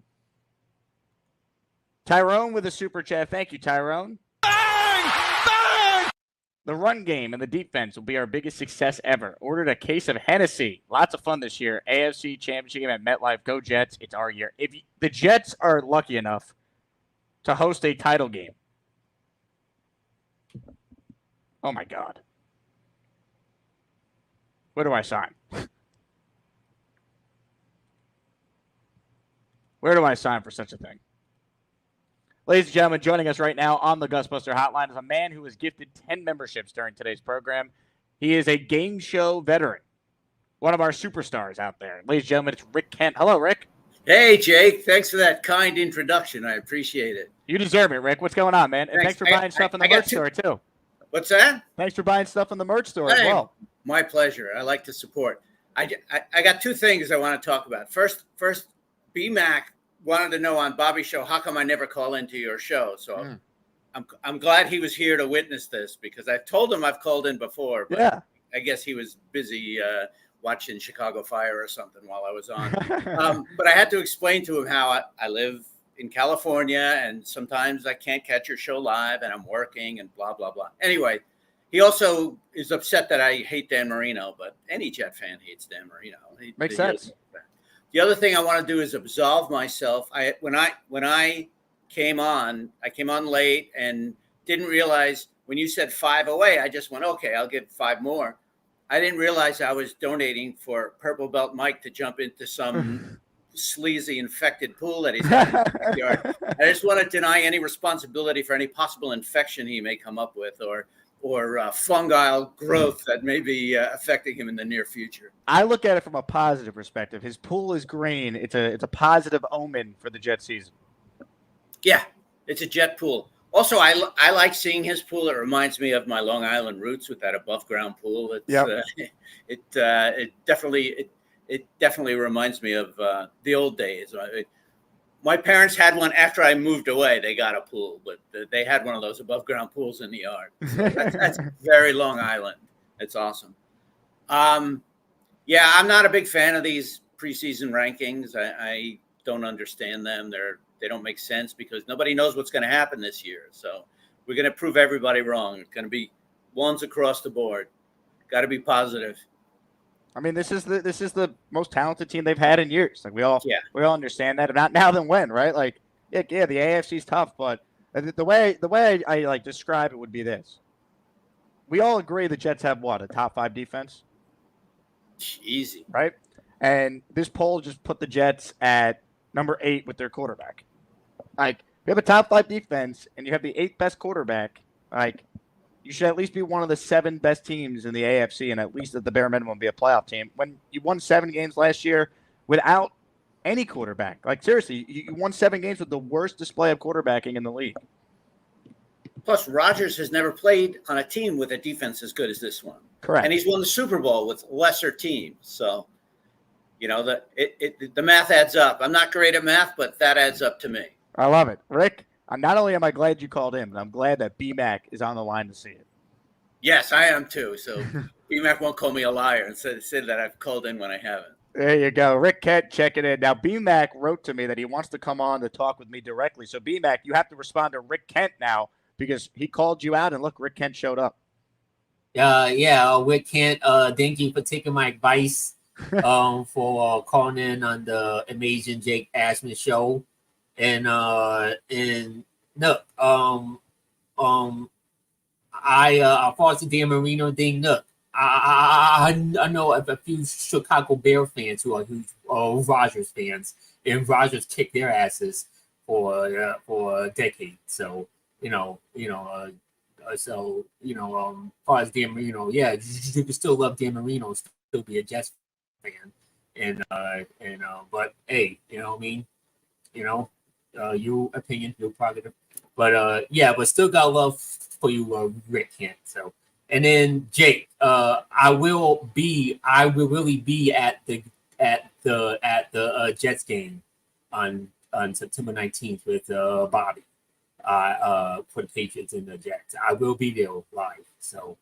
Tyrone with a super chat. Thank you, Tyrone. Bang! Bang! The run game and the defense will be our biggest success ever. Ordered a case of Hennessy. Lots of fun this year. AFC Championship game at MetLife. Go Jets. It's our year. If the Jets are lucky enough to host a title game. Oh, my God. Where do I sign? Where do I sign for such a thing? Ladies and gentlemen, joining us right now on the Gusbuster Hotline is a man who was gifted 10 memberships during today's program. He is a game show veteran, one of our superstars out there. Ladies and gentlemen, it's Rick Kent. Hello, Rick. Hey, Jake. Thanks for that kind introduction. I appreciate it. You deserve it, Rick. What's going on, man? And thanks for buying stuff in the merch store, too. What's that? Thanks for buying stuff in the merch store as well. My pleasure. I like to support. I got two things I want to talk about. First, BMAC wanted to know on Bobby's show, how come I never call into your show? So I'm glad he was here to witness this, because I told him I've called in before, but I guess he was busy watching Chicago Fire or something while I was on. But I had to explain to him how I live in California and sometimes I can't catch your show live and I'm working and blah, blah, blah. Anyway, he also is upset that I hate Dan Marino, but any Jet fan hates Dan Marino. Makes sense. The other thing I want to do is absolve myself. When I came on late and didn't realize when you said 5 away, I just went, okay, I'll give 5 more. I didn't realize I was donating for Purple Belt Mike to jump into some sleazy infected pool that he's got in his backyard. I just want to deny any responsibility for any possible infection he may come up with or fungal growth that may be affecting him in the near future. I look at it from a positive perspective. His pool is green. It's a positive omen for the Jet season. Yeah, it's a Jet pool. Also, I like seeing his pool. It reminds me of my Long Island roots with that above ground pool. It definitely reminds me of the old days. My parents had one after I moved away. They got a pool, but they had one of those above ground pools in the yard. So that's very Long Island. It's awesome. Yeah, I'm not a big fan of these preseason rankings. I don't understand them. They don't make sense because nobody knows what's going to happen this year. So we're going to prove everybody wrong. It's going to be ones across the board. Got to be positive. I mean, this is the most talented team they've had in years. Like we all understand that. If not now, then when, right? Like, yeah, the AFC's tough, but the way I like describe it would be this: we all agree the Jets have what, a top 5 defense, Easy, right? And this poll just put the Jets at number 8 with their quarterback. Like, we have a top 5 defense, and you have the 8th best quarterback. Like, you should at least be one of the 7 best teams in the AFC, and at least at the bare minimum be a playoff team. When you won 7 games last year without any quarterback, like seriously, you won 7 games with the worst display of quarterbacking in the league. Plus, Rodgers has never played on a team with a defense as good as this one. Correct. And he's won the Super Bowl with lesser teams. So, the math adds up. I'm not great at math, but that adds up to me. I love it. Rick, not only am I glad you called in, but I'm glad that B-Mac is on the line to see it. Yes, I am too. So B-Mac won't call me a liar and say that I've called in when I haven't. There you go. Rick Kent checking in. Now, B-Mac wrote to me that he wants to come on to talk with me directly. So, B-Mac, you have to respond to Rick Kent now because he called you out, and look, Rick Kent showed up. Rick Kent, thank you for taking my advice for calling in on the Amazing Jake Asman show. And look, as far as the Dan Marino thing, look, I know a few Chicago Bear fans who are huge Rodgers fans, and Rodgers kicked their asses for a decade. So as far as Dan Marino, you can still love Dan Marino, still be a Jets fan, but hey, what I mean, your opinion, your prerogative, but but still got love for you, Rick Kent. So, and then Jake, I will really be at the Jets game on September 19th with Bobby for the Patriots and the Jets. I will be there live. So,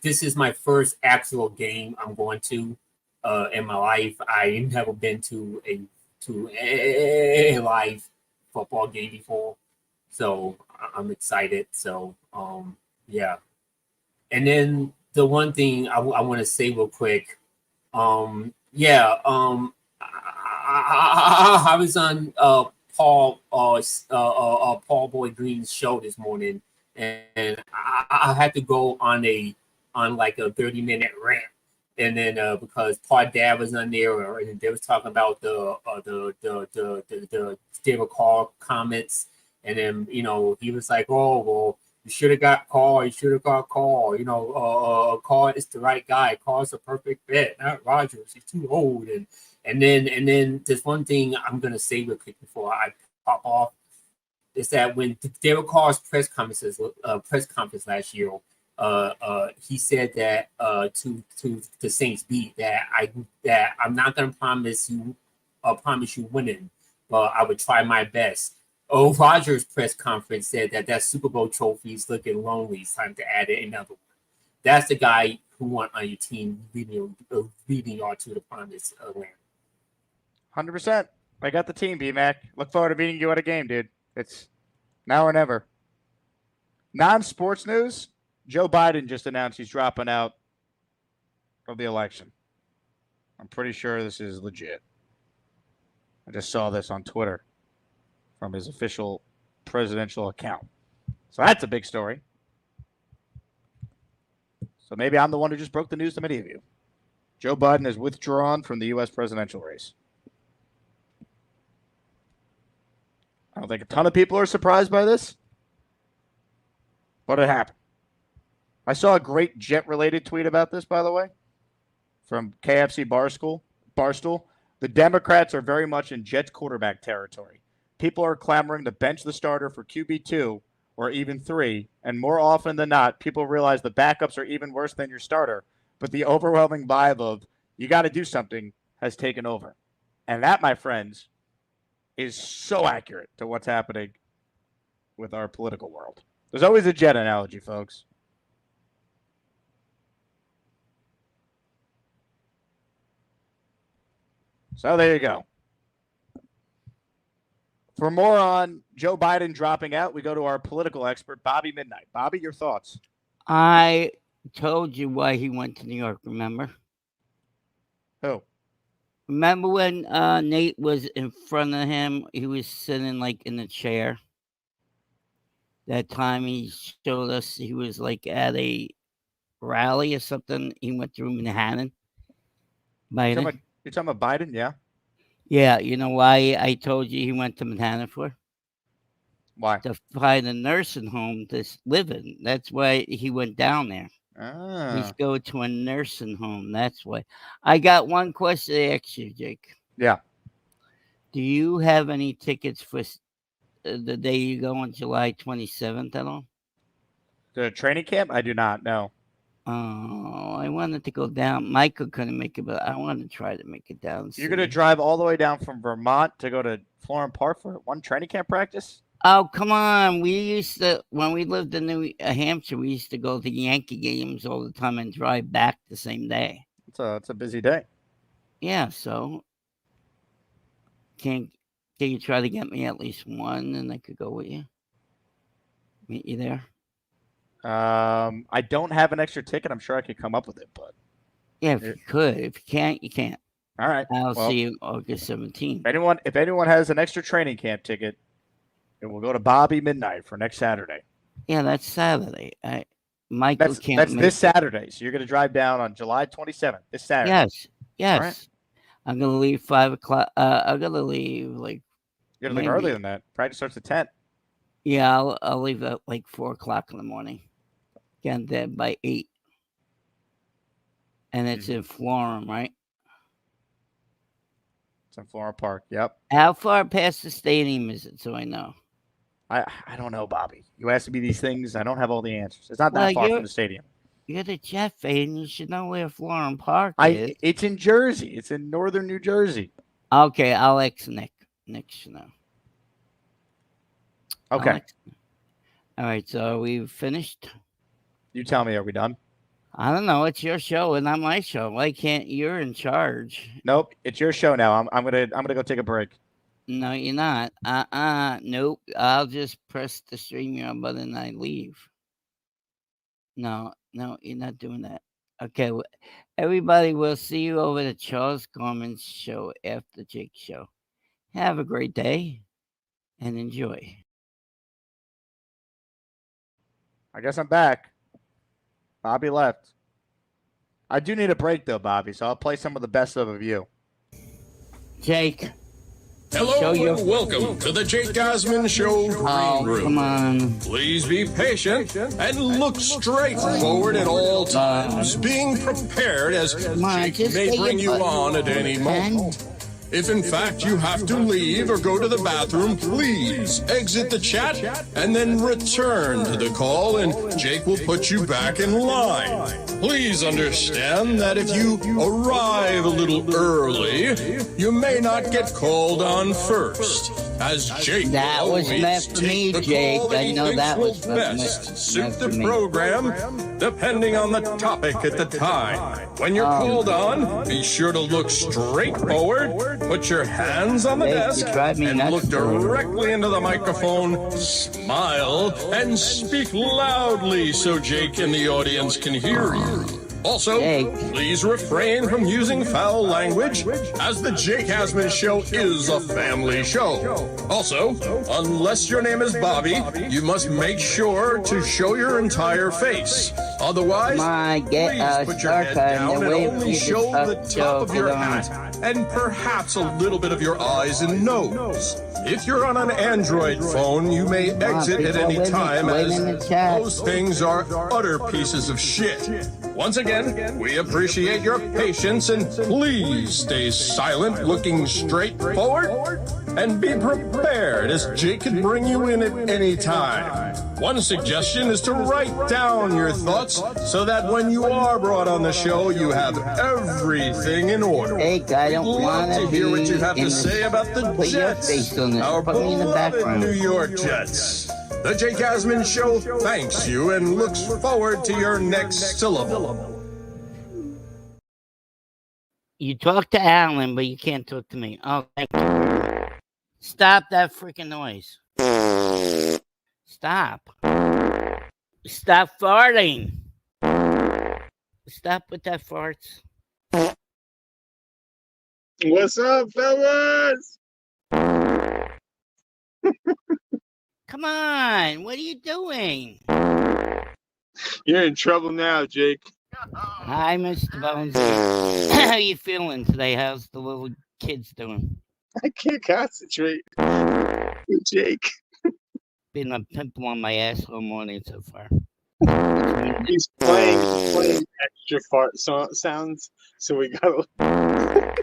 this is my first actual game I'm going to in my life. I never been to a live football game before, so I'm excited. So and then the one thing I want to say real quick, I was on Paul Boy Green's show this morning, and I had to go on like a 30-minute rant. And then because Paul Dad was on there, and they was talking about the David Carr comments, and then he was like, "Oh well, you should have got Carr. You should have got Carr. Carr is the right guy. Carr's a perfect fit. Not Rodgers. He's too old." And then there's one thing I'm gonna say real quick before I pop off is that when David Carr's press conference last year. He said that to the Saints beat that I'm not gonna promise you winning, but I would try my best. Rodgers' press conference said that Super Bowl trophy is looking lonely. It's time to add another one. That's the guy who want on your team leading y'all to the promised land. 100%. I got the team, B-Mac. Look forward to meeting you at a game, dude. It's now or never. Non-sports news. Joe Biden just announced he's dropping out of the election. I'm pretty sure this is legit. I just saw this on Twitter from his official presidential account. So that's a big story. So maybe I'm the one who just broke the news to many of you. Joe Biden has withdrawn from the U.S. presidential race. I don't think a ton of people are surprised by this, but it happened. I saw a great Jet-related tweet about this, by the way, from KFC Barstool. The Democrats are very much in Jets quarterback territory. People are clamoring to bench the starter for QB2 or even 3, and more often than not, people realize the backups are even worse than your starter, but the overwhelming vibe of you got to do something has taken over. And that, my friends, is so accurate to what's happening with our political world. There's always a Jet analogy, folks. So there you go. For more on Joe Biden dropping out, we go to our political expert, Bobby Midnight. Bobby, your thoughts? I told you why he went to New York, remember? Who? Remember when Nate was in front of him? He was sitting like in a chair. That time he showed us he was like at a rally or something. He went through Manhattan. Biden. You're talking about Biden, yeah? Yeah, you know why I told you he went to Manhattan for? Why? To find a nursing home to live in. That's why he went down there. He's go to a nursing home. That's why. I got one question to ask you, Jake. Yeah. Do you have any tickets for the day you go on July 27th at all? The training camp? I do not, no. Oh, I wanted to go down. Michael couldn't make it, but I wanted to try to make it down. You're going to drive all the way down from Vermont to go to Florham Park for one training camp practice? Oh, come on. We used to, when we lived in New Hampshire, we used to go to Yankee games all the time and drive back the same day. It's a busy day. Yeah, so can you try to get me at least one and I could go with you? Meet you there? I don't have an extra ticket. I'm sure I could come up with it, but yeah, if you could. If you can't, you can't. All right. I'll see you August 17th. If anyone has an extra training camp ticket, it will go to Bobby Midnight for next Saturday. Yeah, that's Saturday. Michael can't. That's this Saturday. So you're going to drive down on July 27th. This Saturday. Yes. Right. I'm going to leave 5 o'clock. I'm going to leave like. You're going to leave earlier than that. Practice starts at 10. Yeah, I'll leave at like 4 o'clock in the morning. Get there by 8. And it's in Florham, right? It's in Florham Park. Yep. How far past the stadium is it? So I know. I don't know, Bobby. You ask me these things. I don't have all the answers. It's not that far from the stadium. You're the Jet fan. You should know where Florham Park is. It's in Jersey. It's in northern New Jersey. Okay, I'll ask Nick. Nick should know. Okay. All right, so we've finished. You tell me, are we done? I don't know. It's your show and not my show. Why can't you're in charge? Nope, it's your show now. I'm gonna go take a break. No, you're not. Nope. I'll just press the StreamYard button and I leave. No, you're not doing that. Okay, everybody, we'll see you over the Charles Gorman's show after Jake's show. Have a great day and enjoy. I guess I'm back. Bobby left. I do need a break though, Bobby, so I'll play some of the best of you. Jake. Hello and welcome to the Jake Asman Show Green Room. Come on. Please be patient and look straight forward at all times, being prepared as Jake may bring you on at any moment. If in fact you have to leave or go to the bathroom, please exit the chat and then return to the call and Jake will put you back in line. Please understand that if you arrive a little early, you may not get called on first, as Jake that will was always meant for me, take the Jake. call that I he know thinks that will was best suit meant the for me. program, depending on the topic at the time. When you're called on, be sure to look straight forward, put your hands on the desk, and look directly into the microphone, smile, and speak loudly so Jake and the audience can hear you. Also, please refrain from using foul language, as the Jake Asman Show is a family show. Also, unless your name is Bobby, you must make sure to show your entire face. Otherwise, please put your head down and only show the top of your hat and perhaps a little bit of your eyes and nose. If you're on an Android phone, you may exit at any time, as those things are utter pieces of shit. Once again, we appreciate your patience and please stay silent, looking straight forward, and be prepared, as Jake can bring you in at any time. One suggestion is to write down your thoughts so that when you are brought on the show, you have everything in order. I don't want to hear what you have to say about the Jets, our beloved New York Jets. The Jake Asman Show thanks you and looks forward to your next syllable. You talk to Alan, but you can't talk to me. Oh, thank you. Stop that freaking noise. Stop. Stop farting. Stop with that farts. What's up, fellas? Come on, what are you doing? You're in trouble now, Jake. Hi, Mr. Bones. How you feeling today? How's the little kids doing? I can't concentrate. Jake. Been a pimple on my ass all morning so far. He's playing extra fart sounds, so we gotta.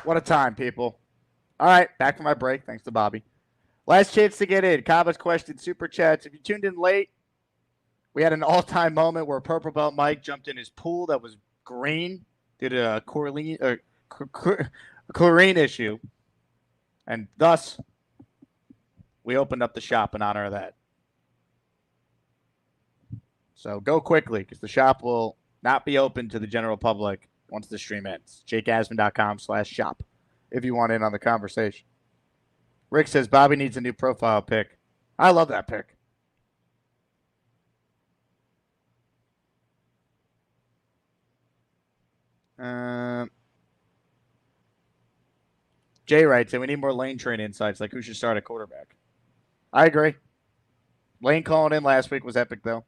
What a time, people. All right, back from my break. Thanks to Bobby. Last chance to get in. Comments, questions, super chats. If you tuned in late, we had an all-time moment where Purple Belt Mike jumped in his pool that was green due to a chlorine issue. And thus, we opened up the shop in honor of that. So go quickly because the shop will not be open to the general public once the stream ends. jakeasman.com/shop if you want in on the conversation. Rick says Bobby needs a new profile pic. I love that pic. Jay writes, and we need more Lane train insights, like who should start at quarterback. I agree. Lane calling in last week was epic, though.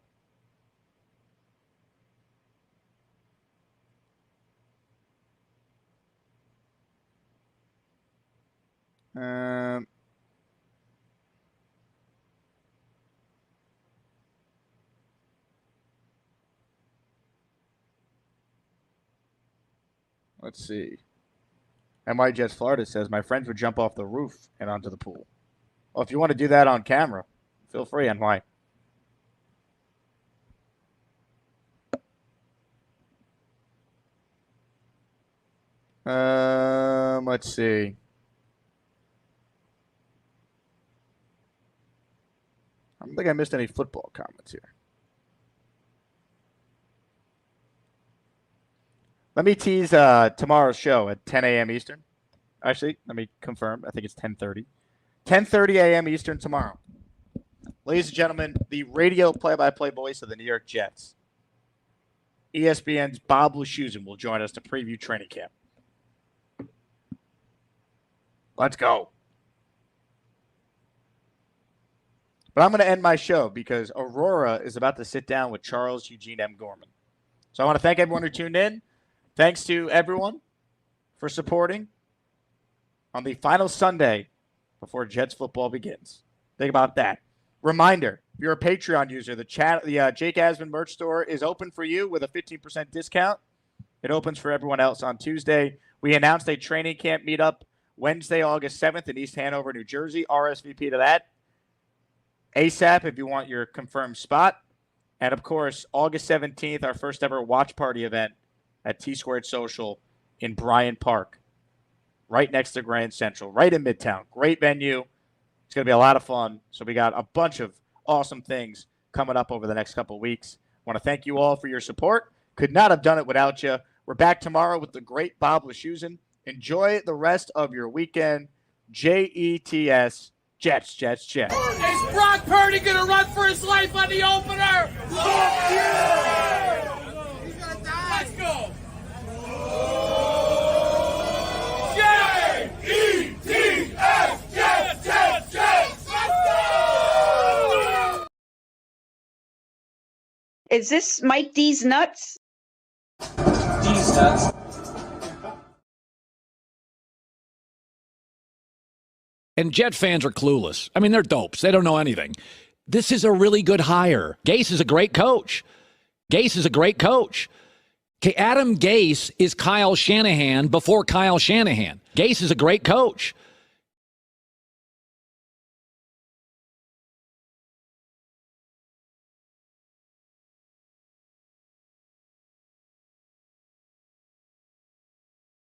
Let's see. MY Jets Florida says, my friends would jump off the roof and onto the pool. Well, if you want to do that on camera, feel free, NY. Let's see. I don't think I missed any football comments here. Let me tease tomorrow's show at 10 a.m. Eastern. Actually, let me confirm. I think it's 10:30. 10:30 a.m. Eastern tomorrow. Ladies and gentlemen, the radio play-by-play voice of the New York Jets, ESPN's Bob Wischusen, will join us to preview training camp. Let's go. But I'm going to end my show because Aurora is about to sit down with Charles Eugene M. Gorman. So I want to thank everyone who tuned in. Thanks to everyone for supporting on the final Sunday before Jets football begins. Think about that. Reminder, if you're a Patreon user, the Jake Asman merch store is open for you with a 15% discount. It opens for everyone else on Tuesday. We announced a training camp meetup Wednesday, August 7th in East Hanover, New Jersey. RSVP to that ASAP if you want your confirmed spot. And, of course, August 17th, our first ever watch party event at T-Squared Social in Bryant Park, right next to Grand Central, right in Midtown. Great venue. It's going to be a lot of fun. So we got a bunch of awesome things coming up over the next couple of weeks. I want to thank you all for your support. Could not have done it without you. We're back tomorrow with the great Bob Wischusen. Enjoy the rest of your weekend. JETS, Jets, Jets, Jets. Is Brock Purdy going to run for his life on the opener? Yeah! Let's go. Jets, Jets, Jets, Jets. Let's go. Is this Mike D's nuts? D's nuts. And Jet fans are clueless. I mean, they're dopes. They don't know anything. This is a really good hire. Gase is a great coach. Okay, Adam Gase is Kyle Shanahan before Kyle Shanahan. Gase is a great coach.